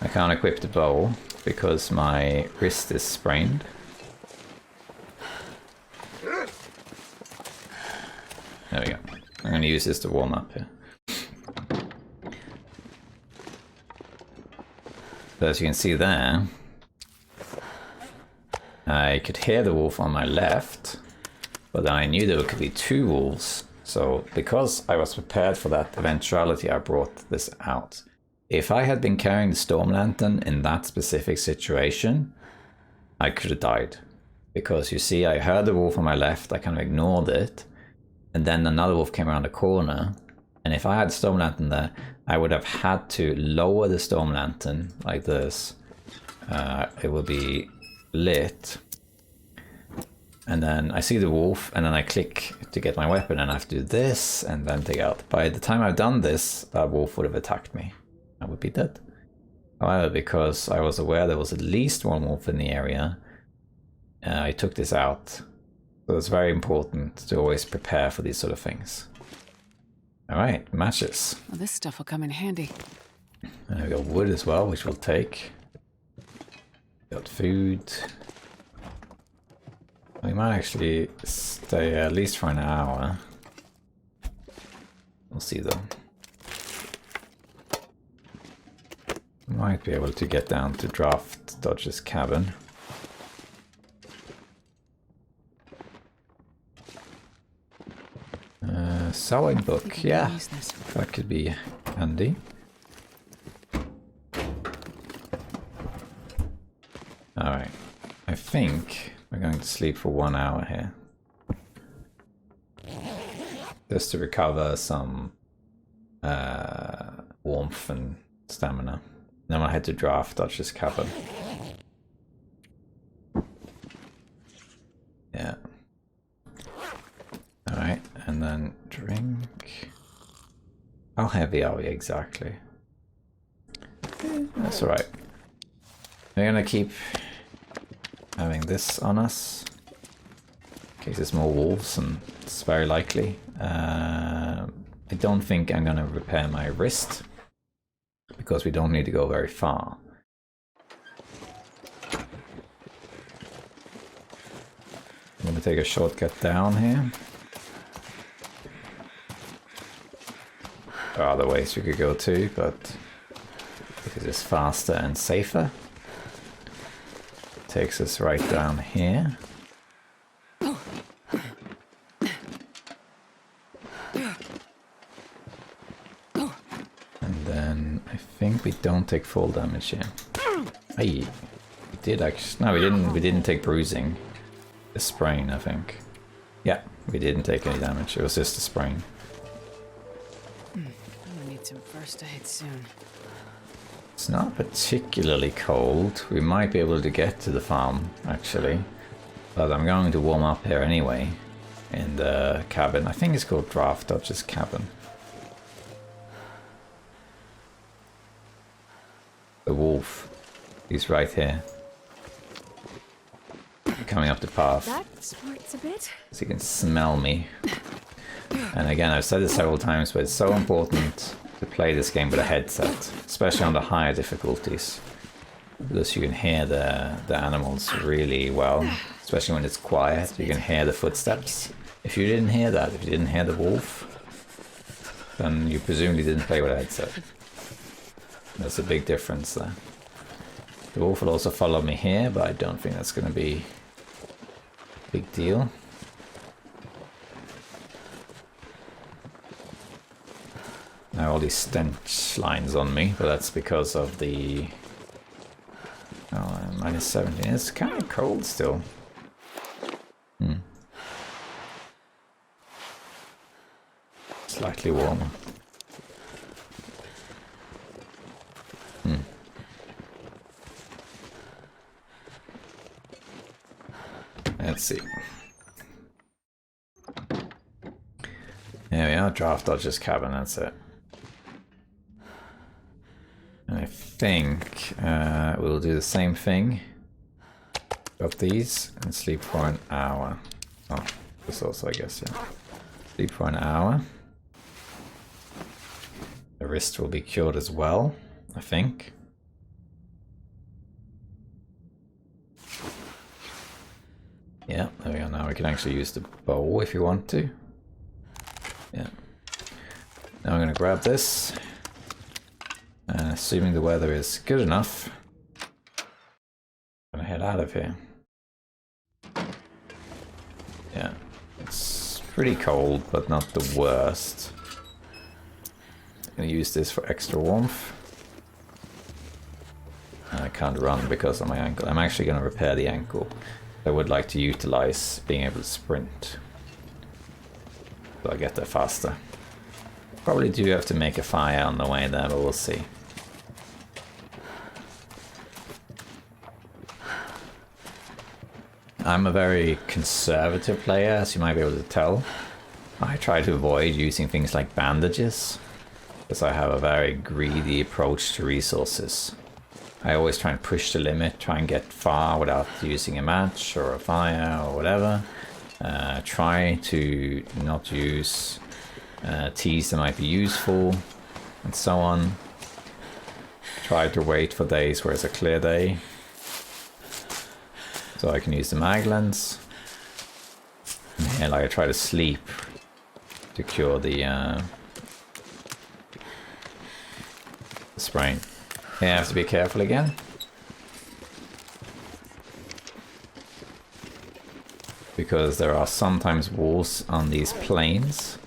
I can't equip the bow because my wrist is sprained. There we go. I'm going to use this to warm up here. So as you can see there, I could hear the wolf on my left, but then I knew there could be 2 wolves. So because I was prepared for that eventuality, I brought this out. If I had been carrying the storm lantern in that specific situation, I could have died. Because you see, I heard the wolf on my left, I kind of ignored it, and then another wolf came around the corner, And if I had Storm Lantern there, I would have had to lower the Storm Lantern like this. It will be lit. And then I see the wolf, and then I click to get my weapon, and I have to do this, and then take out. By the time I've done this, that wolf would have attacked me. I would be dead. However, because I was aware there was at least one wolf in the area, I took this out. So it's very important to always prepare for these sort of things. Alright, matches. Well, this stuff will come in handy. And we got wood as well, which we'll take. Got food. We might actually stay at least for an hour. We'll see though. Might be able to get down to Draft Dodge's cabin. Sewing book, yeah, that could be handy. Alright, I think we're going to sleep for 1 hour here. Just to recover some warmth and stamina. Then I had to Draft Dodge's cabin. Yeah. Alright, and then drink. How heavy are we exactly? That's alright. We're gonna keep having this on us. In case there's more wolves, and it's very likely. I don't think I'm gonna repair my wrist, because we don't need to go very far. I'm gonna take a shortcut down here. There are other ways we could go too, but because it's faster and safer. It takes us right down here. And then I think we don't take full damage here. Hey, we did actually. No, we didn't take bruising. A sprain, I think. Yeah, we didn't take any damage. It was just a sprain. Some first aid soon. It's not particularly cold. We might be able to get to the farm, actually. But I'm going to warm up here anyway. In the cabin. I think it's called Draft Dodge's cabin. The wolf. He's right here. Coming up the path. That smarts a bit. So you can smell me. And again, I've said this several times, but it's so important to play this game with a headset, especially on the higher difficulties, because you can hear the animals really well, especially when it's quiet. You can hear the footsteps. If you didn't hear that, if you didn't hear the wolf, then you presumably didn't play with a headset. There's a big difference there. The wolf will also follow me here, but I don't think that's going to be a big deal. Now all these stench lines on me, but that's because of the minus 17. It's kind of cold still. Slightly warmer. Let's see. There we are, Draft Dodge's cabin, that's it. And I think we'll do the same thing. Got these and sleep for an hour. Oh, this also, I guess, yeah. Sleep for an hour. The wrist will be cured as well, I think. Yeah, there we go. Now we can actually use the bow if you want to. Yeah. Now I'm going to grab this. And assuming the weather is good enough, I'm going to head out of here. Yeah, it's pretty cold, but not the worst. I'm going to use this for extra warmth. And I can't run because of my ankle. I'm actually going to repair the ankle. I would like to utilize being able to sprint, so I get there faster. Probably do have to make a fire on the way there, but we'll see. I'm a very conservative player, as you might be able to tell. I try to avoid using things like bandages, because I have a very greedy approach to resources. I always try and push the limit, try and get far without using a match or a fire or whatever. Try to not use teas that might be useful, and so on. Try to wait for days where it's a clear day, so I can use the mag lens. And like I try to sleep to cure the sprain. Yeah, I have to be careful again. Because there are sometimes wolves on these plains.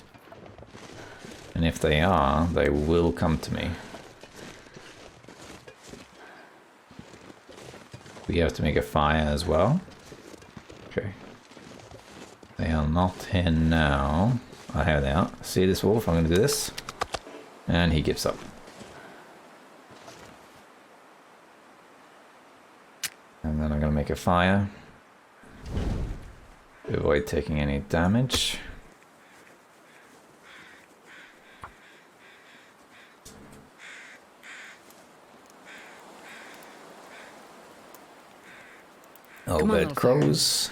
And if they are, they will come to me. We have to make a fire as well. Okay. They are not here now. Oh, here they are. See this wolf? I'm going to do this. And he gives up. And then I'm going to make a fire. To avoid taking any damage. Oh, bed crows.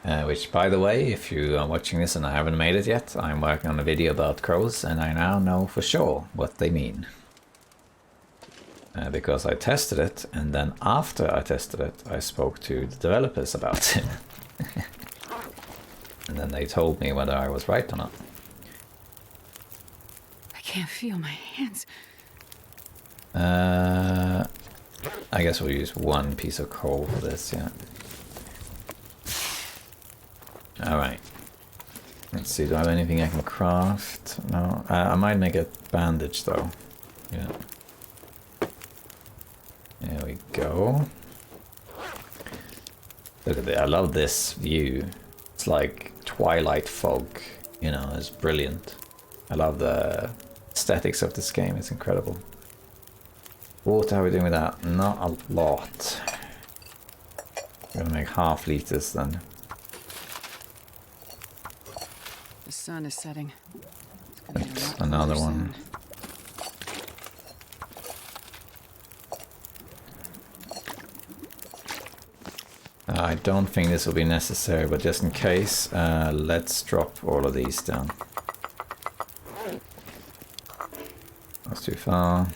Which, by the way, if you are watching this and I haven't made it yet, I'm working on a video about crows, and I now know for sure what they mean. Because I tested it, and then after I tested it, I spoke to the developers about it. And then they told me whether I was right or not. I can't feel my hands. I guess we'll use one piece of coal for this, yeah. Alright. Let's see, do I have anything I can craft? No. I might make a bandage though. Yeah. There we go. Look at it, I love this view. It's like twilight fog, you know, it's brilliant. I love the aesthetics of this game, it's incredible. Water, how are we doing with that? Not a lot. I'm gonna make half liters then. The sun is setting. Oops, another one. I don't think this will be necessary, but just in case, let's drop all of these down. That's too far.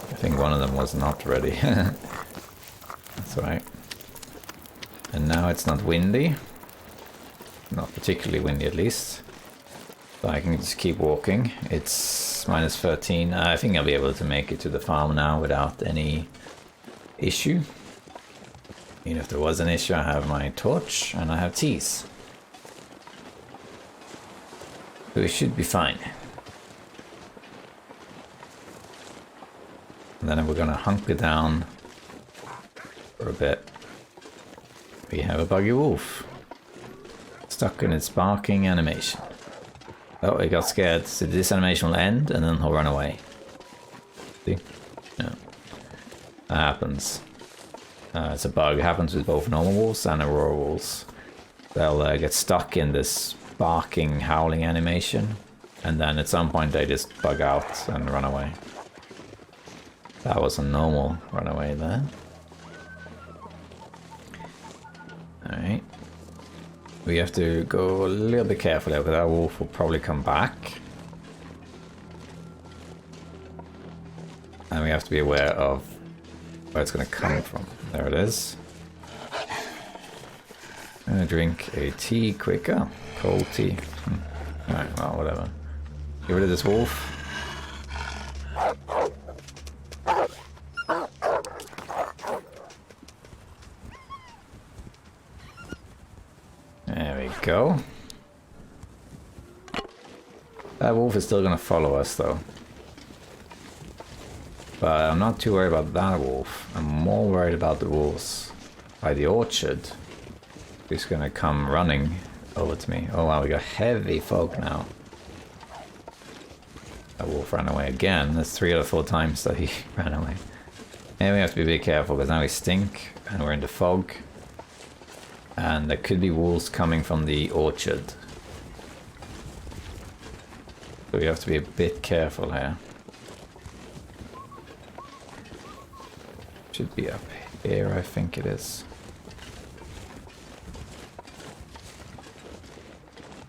I think one of them was not ready. That's alright. And now it's not windy. Not particularly windy at least. So I can just keep walking. It's minus 13. I think I'll be able to make it to the farm now without any issue. Even if there was an issue, I have my torch and I have teas. So it should be fine. And then we're gonna hunker down for a bit. We have a buggy wolf. Stuck in its barking animation. Oh, it got scared. So this animation will end and then he'll run away. See? Yeah. That happens. It's a bug. It happens with both normal wolves and aurora wolves. They'll get stuck in this barking, howling animation. And then at some point they just bug out and run away. That was a normal runaway there. Alright. We have to go a little bit careful there, because that wolf will probably come back. And we have to be aware of where it's going to come from. There it is. I'm going to drink a tea quicker. Cold tea. Alright, well, whatever. Get rid of this wolf. There we go. That wolf is still going to follow us, though. But I'm not too worried about that wolf. I'm more worried about the wolves by the orchard. Who's gonna come running over to me. Oh wow, we got heavy folk now. That wolf ran away again. That's 3 out of 4 times that he ran away. And we have to be a bit careful because now we stink and we're in the fog. And there could be wolves coming from the orchard. So we have to be a bit careful here. Should be up here, I think it is.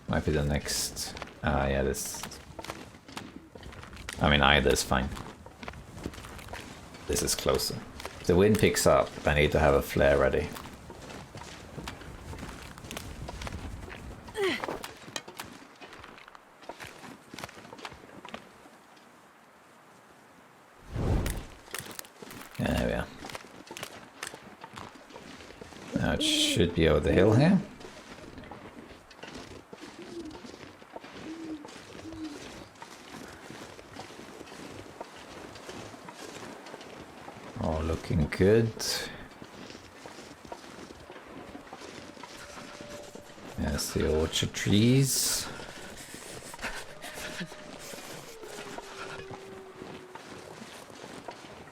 Might be the next. Yeah, this. I mean, either is fine. This is closer. If the wind picks up, I need to have a flare ready. Yeah, there we are. Now it should be over the hill here. Looking good. There's the orchard trees.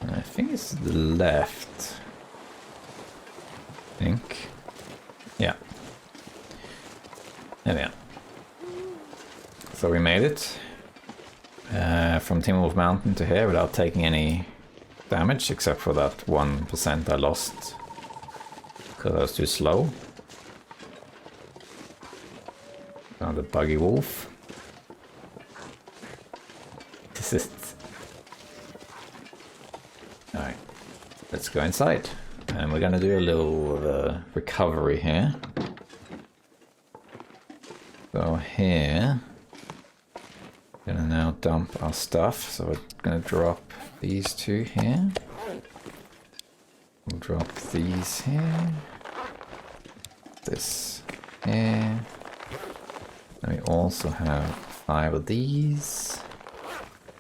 And I think it's the left. I think. Yeah. There we are. So we made it. From Timberwolf Mountain to here without taking any damage, except for that 1% I lost because I was too slow. Now the buggy wolf. This is... Alright, let's go inside. And we're gonna do a little recovery here. So here, we're gonna now dump our stuff. So we're gonna drop these 2 here. We'll drop these here. This here. And we also have 5 of these.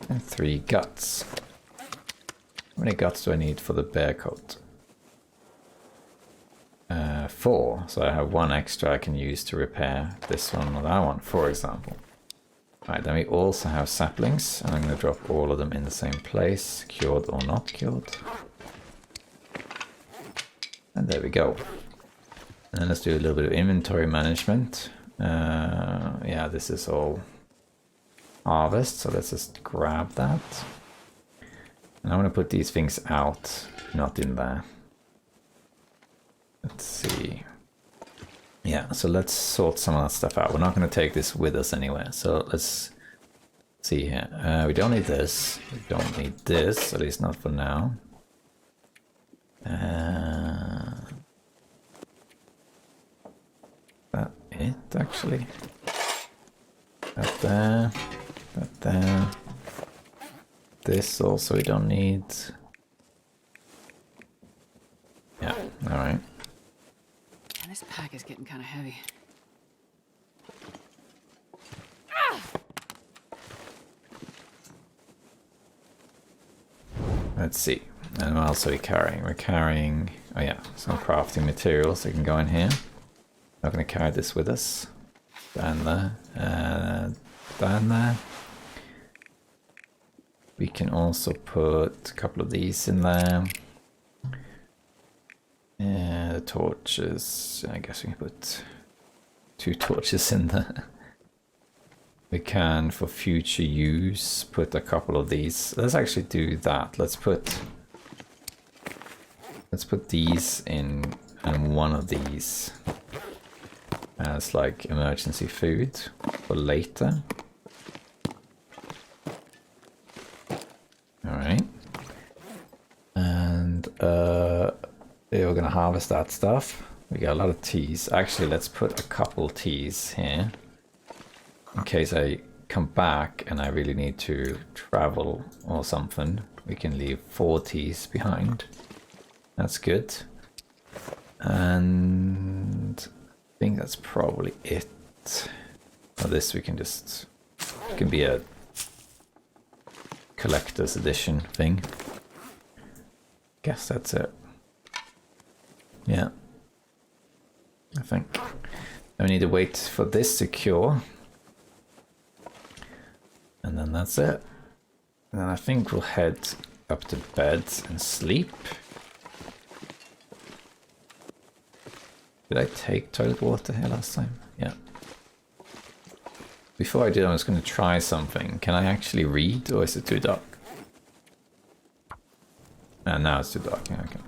And 3 guts. How many guts do I need for the bear coat? 4. So I have 1 extra I can use to repair this one or that one, for example. Right, then we also have saplings, and I'm going to drop all of them in the same place, cured or not cured. And there we go. And then let's do a little bit of inventory management. Yeah, this is all harvest, so let's just grab that. And I want to put these things out, not in there. Let's see. Yeah, so let's sort some of that stuff out. We're not going to take this with us anywhere. So let's see here. We don't need this. We don't need this, at least not for now. That it, actually. That there. That there. This also we don't need. Yeah, alright. This pack is getting kind of heavy. Let's see. And what else are we carrying? We're carrying, oh yeah, some crafting materials that can go in here. Not going to carry this with us. Down there. Down there. We can also put a couple of these in there. Yeah, the torches. I guess we can put 2 torches in there. We can, for future use, put a couple of these. Let's actually do that. Let's put these in, and 1 of these as like emergency food for later. All right, and yeah, we're gonna harvest that stuff. We got a lot of teas. Actually, let's put a couple teas here. In case I come back and I really need to travel or something, we can leave 4 teas behind. That's good. And I think that's probably it. For this we can just... It can be a collector's edition thing. Guess that's it. Yeah. I think. I need to wait for this to cure. And then that's it. And then I think we'll head up to bed and sleep. Did I take toilet water here last time? Yeah. Before I do, I'm just going to try something. Can I actually read, or is it too dark? Now it's too dark. Yeah, okay.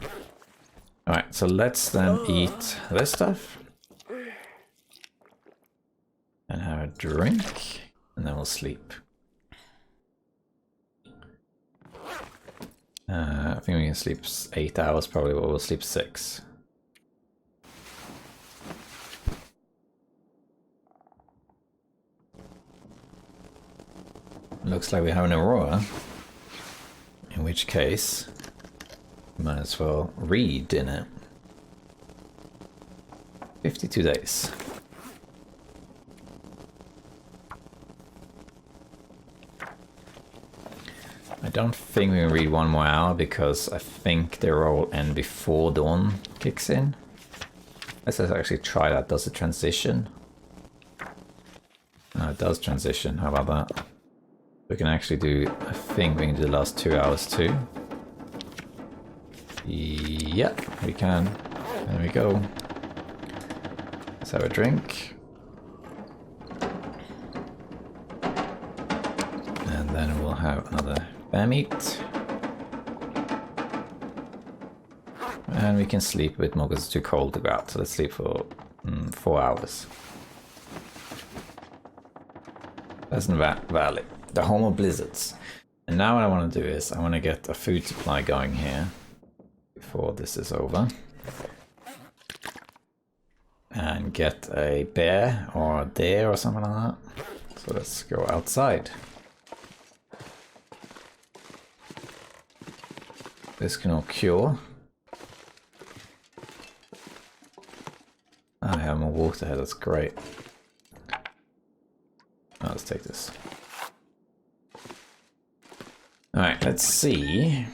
Alright, so let's then eat this stuff. And have a drink. And then we'll sleep. I think we can sleep 8 hours probably, but we'll sleep 6. Looks like we have an Aurora. In which case, might as well read in it. 52 days. I don't think we can read 1 more hour because I think the roll will end before dawn kicks in. Let's actually try that. Does it transition? No, it does transition. How about that? We can actually do, I think we can do the last 2 hours too. Yep, we can. There we go. Let's have a drink. And then we'll have another bear meat. And we can sleep a bit more because it's too cold to go out. So let's sleep for 4 hours. Pleasant Valley, the home of blizzards. And now what I want to do is I want to get a food supply going here before this is over. And get a bear or a deer or something like that. So let's go outside. This can all cure. I have more water here, that's great. Oh, let's take this. Alright, let's see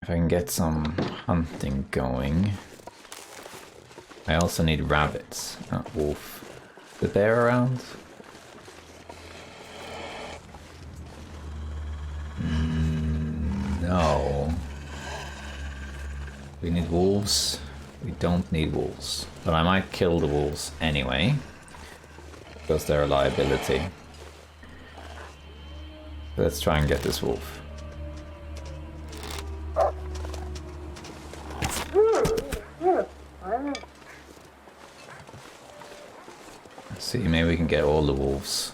if I can get some hunting going. I also need rabbits, not wolf. The bear around? No. We need wolves. We don't need wolves. But I might kill the wolves anyway. Because they're a liability. Let's try and get this wolf. Let's see, maybe we can get all the wolves.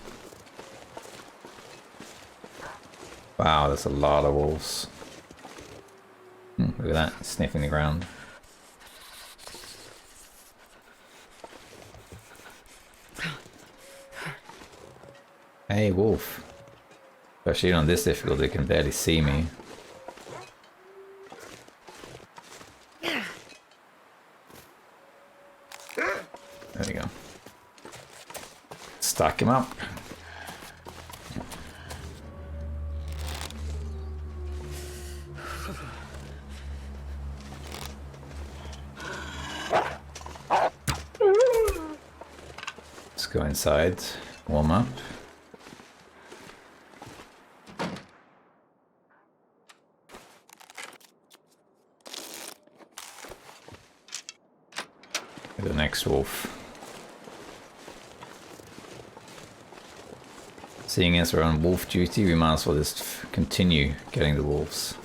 Wow, there's a lot of wolves. Look at that, sniffing the ground. Hey, wolf. Especially on this difficulty, they can barely see me. There we go. Stack him up. Let's go inside, warm up. The next wolf. Seeing as we're on wolf duty, we might as well just continue getting the wolves.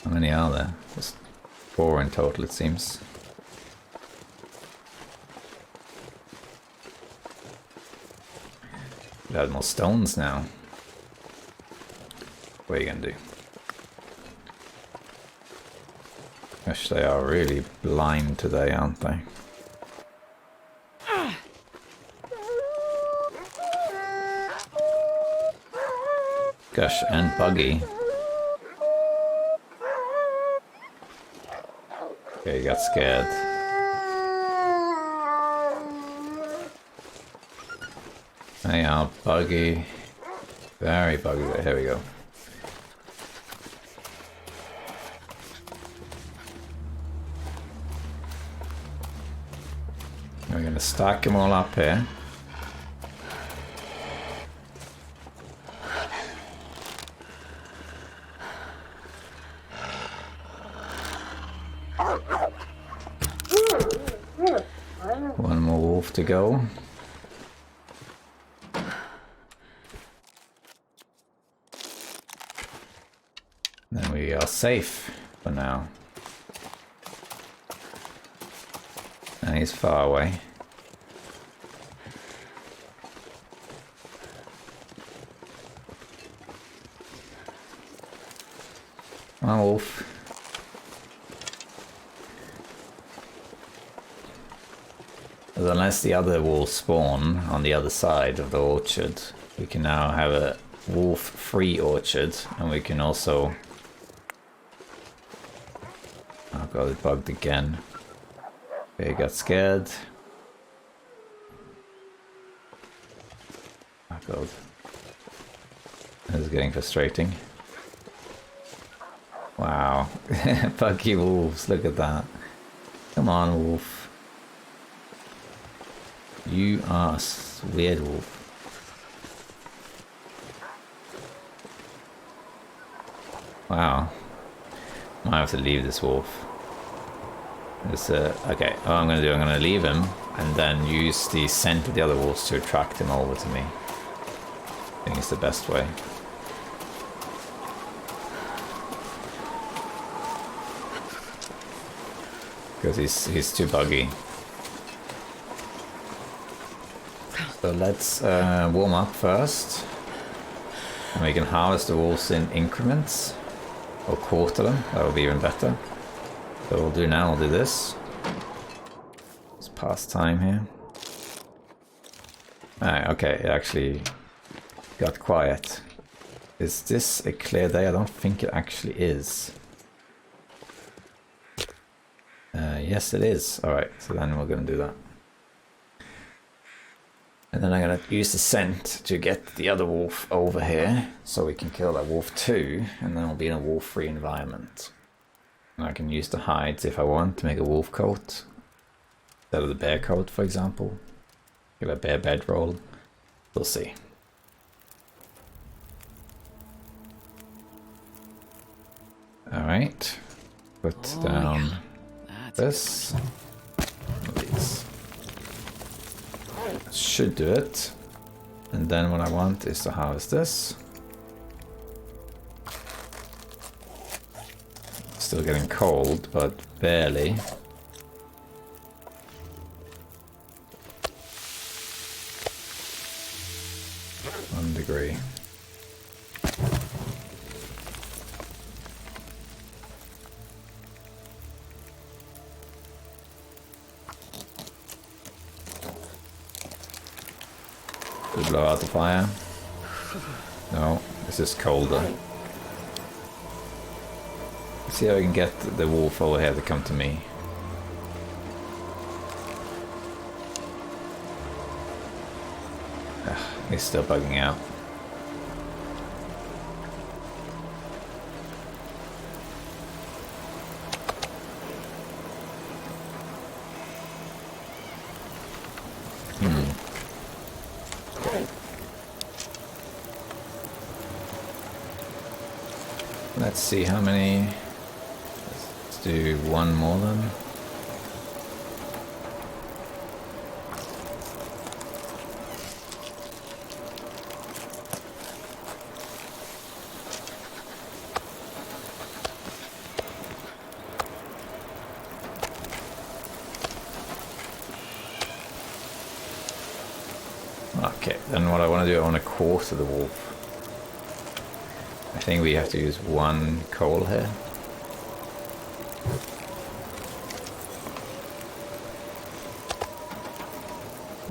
How many are there? Just 4 in total, it seems. We have more stones now. What are you gonna do? Gosh, they are really blind today, aren't they? Gosh, and buggy. Okay, you got scared. They are buggy. Very buggy. Here we go. We're going to stack them all up here. One more wolf to go. Then we are safe for now. And he's far away. Come on, wolf. But unless the other wolves spawn on the other side of the orchard, we can now have a wolf-free orchard, and we can also... Oh god, it bugged again. Okay, got scared. Oh god. This is getting frustrating. Wow. Buggy wolves, look at that. Come on, wolf. You are a weird wolf. Wow. Might have to leave this wolf. Okay, what I'm going to do, I'm going to leave him and then use the scent of the other wolves to attract him over to me. I think it's the best way. Because he's too buggy. So let's warm up first. And we can harvest the wolves in increments. Or quarter them, that would be even better. So we'll do now, we'll do this. It's past time here. Alright, okay, it actually got quiet. Is this a clear day? I don't think it actually is. Yes it is. Alright, so then we're gonna do that. And then I'm gonna use the scent to get the other wolf over here, so we can kill that wolf too, and then we'll be in a wolf-free environment. And I can use the hides if I want to make a wolf coat, instead of the bear coat, for example. Give a bear bedroll. We'll see. Alright. Put down this. These. Should do it. And then what I want is to harvest this. Still getting cold, but barely. One degree. Should blow out the fire? No, this is colder. Let's see how we can get the wolf over here to come to me. Ugh, he's still bugging out. Let's see how many. Let's do one more then. Okay, then what I want to do, I want to quarter the wolf. I think we have to use one coal here.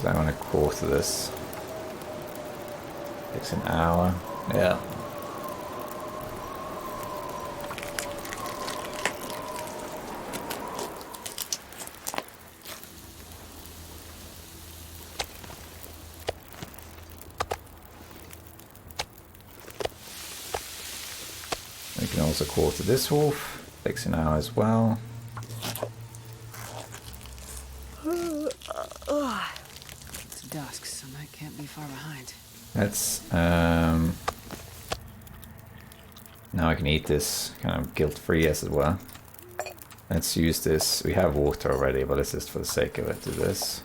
I want to quarter this. Takes an hour. Yeah. We can also quarter this wolf. Takes an hour as well. It's dusk, so I can't be far behind. Let's now I can eat this kind of guilt-free as it were. Let's use this. We have water already, but let's just for the sake of it do this.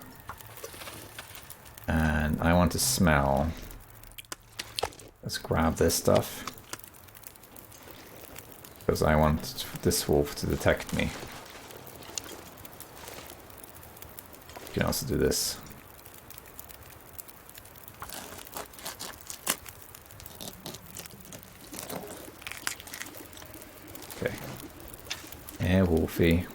And I want to smell. Let's grab this stuff. Because I want this wolf to detect me. You can also do this. Okay. Yeah, wolfie.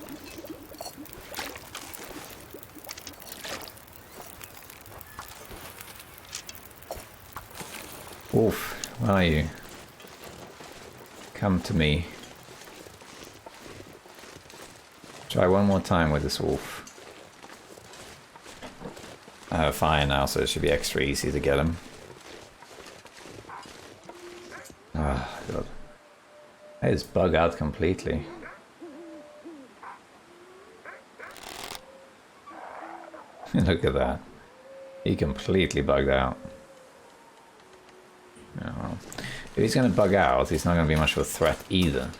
Wolf, where are you? Come to me. Try one more time with this wolf. I have a fire now, so it should be extra easy to get him. Ah, God. I just bug out completely. Look at that. He completely bugged out. Oh. If he's going to bug out, he's not going to be much of a threat either.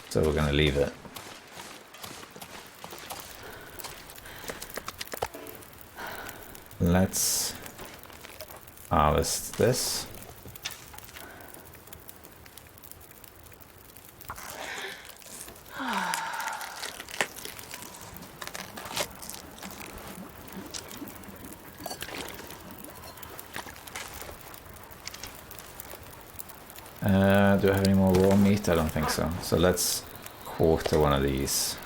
So we're going to leave it. Let's harvest this. Do I have any more raw meat? I don't think so. So let's quarter one of these.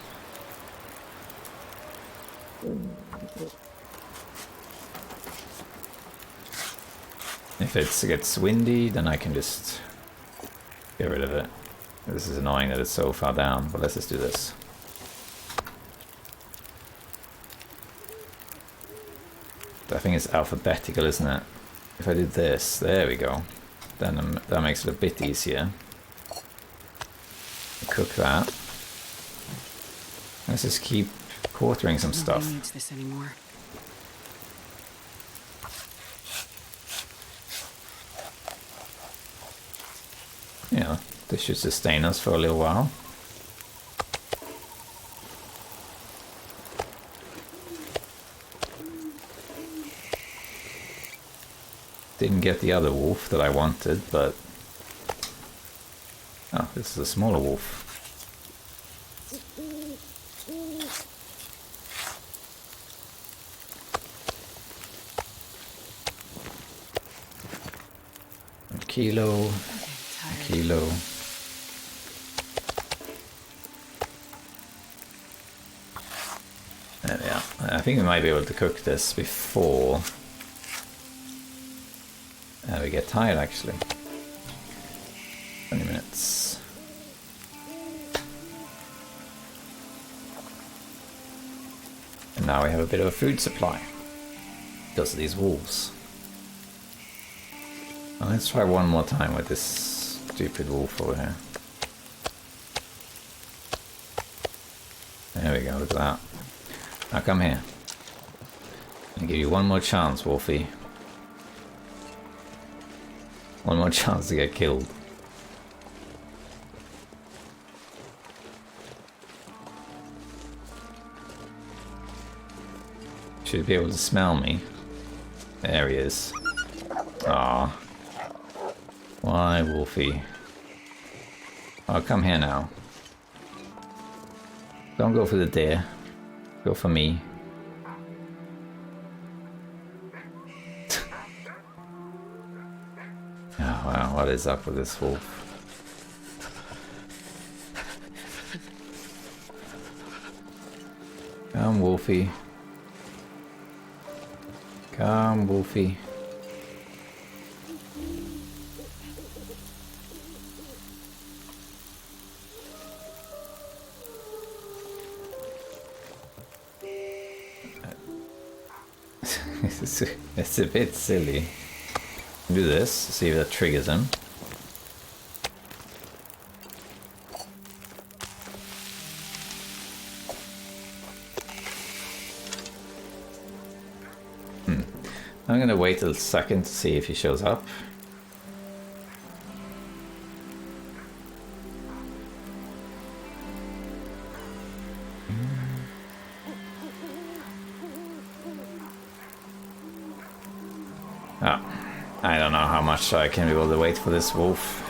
If it gets windy, then I can just get rid of it. This is annoying that it's so far down, but let's just do this. I think it's alphabetical, isn't it? If I did this, there we go. Then that makes it a bit easier. Cook that. Let's just keep quartering some stuff. Nobody needs this anymore. Yeah, this should sustain us for a little while. Didn't get the other wolf that I wanted, but... Oh, this is a smaller wolf. A kilo. A kilo. There we are. I think we might be able to cook this before... we get tired, actually. 20 minutes. And now we have a bit of a food supply. Because of these wolves. Well, let's try one more time with this stupid wolf over here. There we go, look at that. Now come here. I'll give you one more chance, Wolfie. One more chance to get killed. Should be able to smell me. There he is. Ah. Why, Wolfie? Oh, come here now. Don't go for the deer. Go for me. Oh, wow, what is up with this wolf? Come, Wolfie. Come, Wolfie. It's a bit silly. Do this, see if that triggers him. I'm gonna wait a second to see if he shows up. Oh, I don't know how much I can be able to wait for this wolf.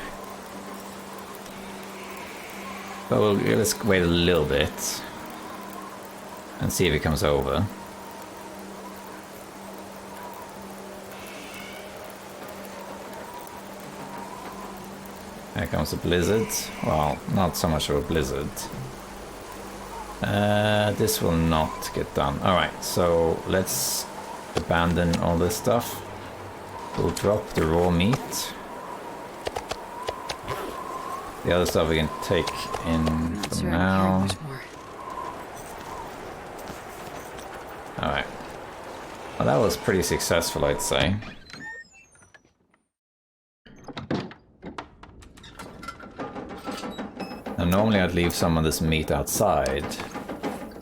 But let's wait a little bit and see if he comes over. Here comes a blizzard. Well, not so much of a blizzard. This will not get done. Alright, so let's abandon all this stuff. We'll drop the raw meat. The other stuff we can take in for now. Alright. Well, that was pretty successful, I'd say. Now, normally I'd leave some of this meat outside,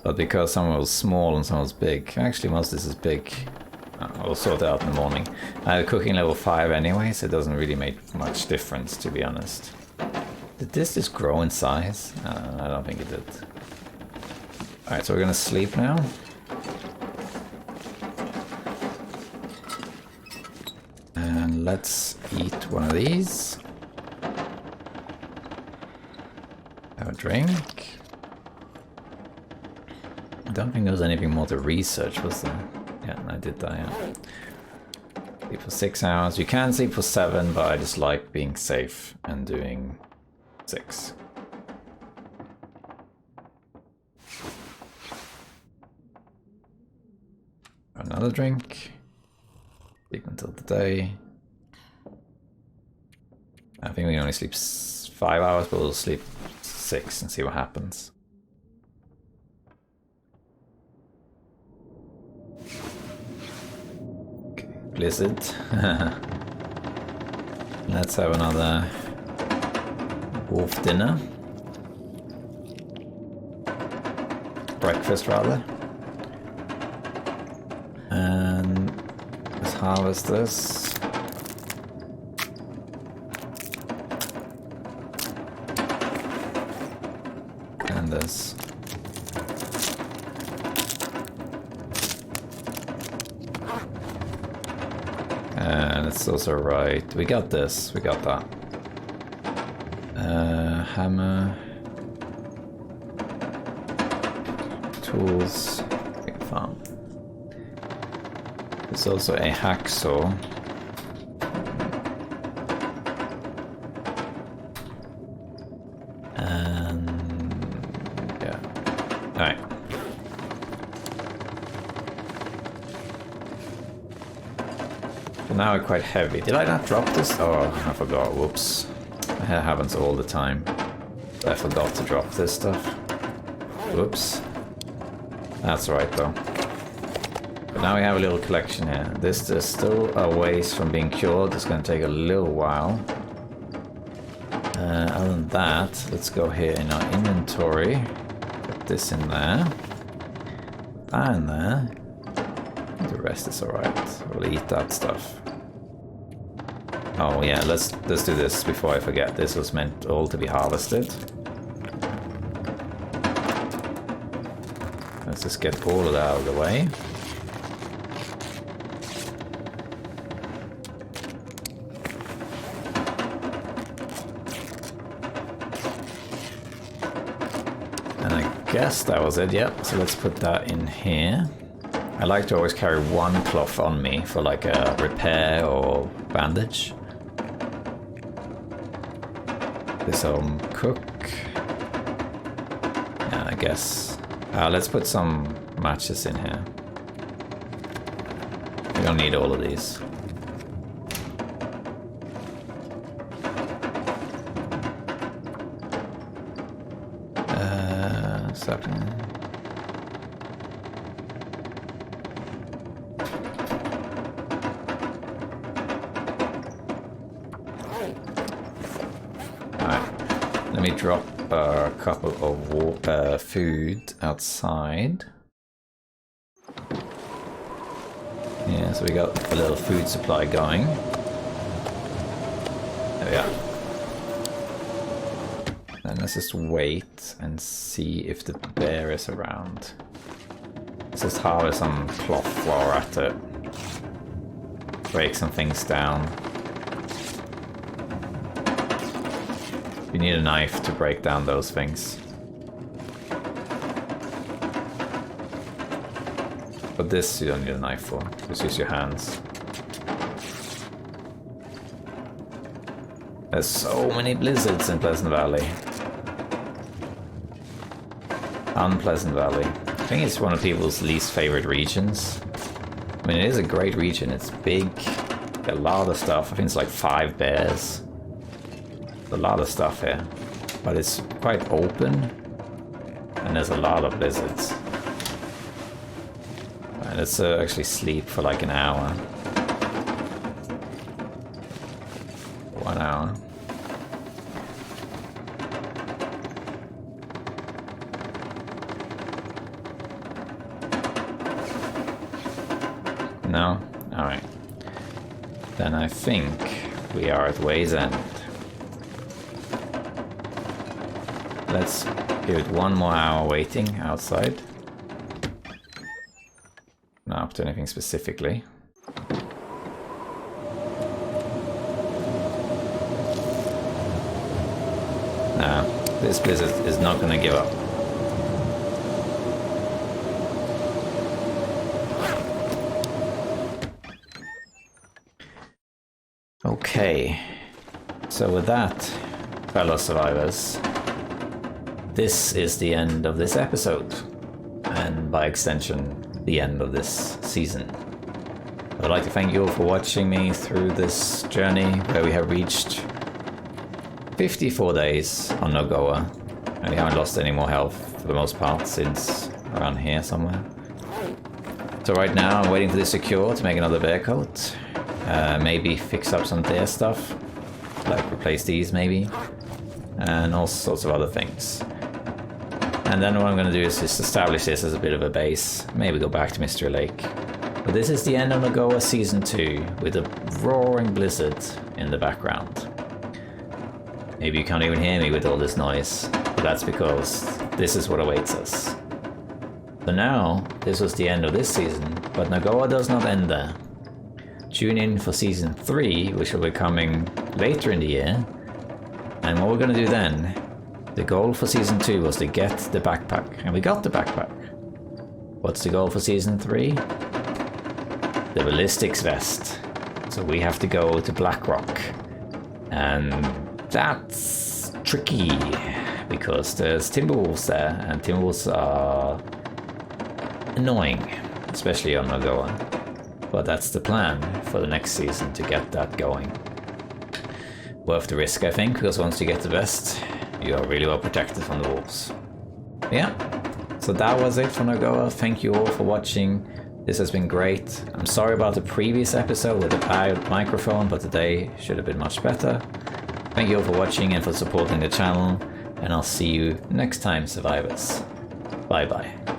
but because some was small and some was big, actually most of this is big, I'll sort it out in the morning. I have cooking level 5 anyway, so it doesn't really make much difference, to be honest. Did this just grow in size? I don't think it did. Alright, so we're gonna sleep now. And let's eat one of these. Have a drink. I don't think there was anything more to research, was there? Yeah, I did that, yeah. Sleep for 6 hours. You can sleep for 7, but I just like being safe and doing 6. Another drink. Sleep until the day. I think we can only sleep 5 hours, but we'll sleep 6 and see what happens. Okay, blizzard. Let's have another wolf dinner. Breakfast, rather. And let's harvest this. And this. And it's also right. We got this. We got that. Hammer. Tools. We can farm. There's also a hacksaw. And yeah. Alright. So now we're quite heavy. Did I not drop this? Oh, I forgot. Whoops. That happens all the time. I forgot to drop this stuff. Whoops. That's right though. But now we have a little collection here. This is still a ways from being cured. It's going to take a little while. Other than that, let's go here in our inventory. Put this in there. Put that in there. The rest is alright. We'll eat that stuff. Oh yeah, let's do this before I forget. This was meant all to be harvested. Let's just get all of that out of the way. And I guess that was it, yep. So let's put that in here. I like to always carry one cloth on me for like a repair or bandage. This cook. Yeah, I guess. Let's put some matches in here. We don't need all of these. Something. Let me drop a couple of food outside. Yeah, So we got a little food supply going. There we are. Then let's just wait and see if the bear is around. Let's just harvest some cloth floor at it. Break some things down. You need a knife to break down those things. But this you don't need a knife for. Just use your hands. There's so many blizzards in Pleasant Valley. Unpleasant Valley. I think it's one of people's least favorite regions. I mean, it is a great region. It's big. A lot of stuff. I think it's like 5 bears. A lot of stuff here. But it's quite open. And there's a lot of blizzards. And let's actually sleep for like an hour. 1 hour. No? Alright. Then I think we are at Way's End. Let's give it 1 more hour waiting outside. Not up to anything specifically. Nah, this blizzard is not gonna give up. Okay, so with that, fellow survivors, this is the end of this episode, and by extension, the end of this season. I'd like to thank you all for watching me through this journey where we have reached 54 days on NOGOA, and we haven't lost any more health for the most part since around here somewhere. So right now I'm waiting for this secure to make another bear coat. Maybe fix up some bear stuff, like replace these maybe, and all sorts of other things. And then what I'm going to do is just establish this as a bit of a base, maybe go back to Mystery Lake. But this is the end of NOGOA Season 2, with a roaring blizzard in the background. Maybe you can't even hear me with all this noise, but that's because this is what awaits us. So now, this was the end of this season, but NOGOA does not end there. Tune in for Season 3, which will be coming later in the year. And what we're going to do then, the goal for Season 2 was to get the backpack, and we got the backpack. What's the goal for Season 3? The ballistics vest. So we have to go to Blackrock. And that's tricky, because there's timberwolves there, and timberwolves are annoying, especially on NOGOA. But that's the plan for the next season, to get that going. Worth the risk, I think, because once you get the vest, you are really well protected from the wolves. Yeah, so that was it for NOGOA. Thank you all for watching. This has been great. I'm sorry about the previous episode with the bad microphone, but today should have been much better. Thank you all for watching and for supporting the channel, and I'll see you next time, survivors. Bye bye.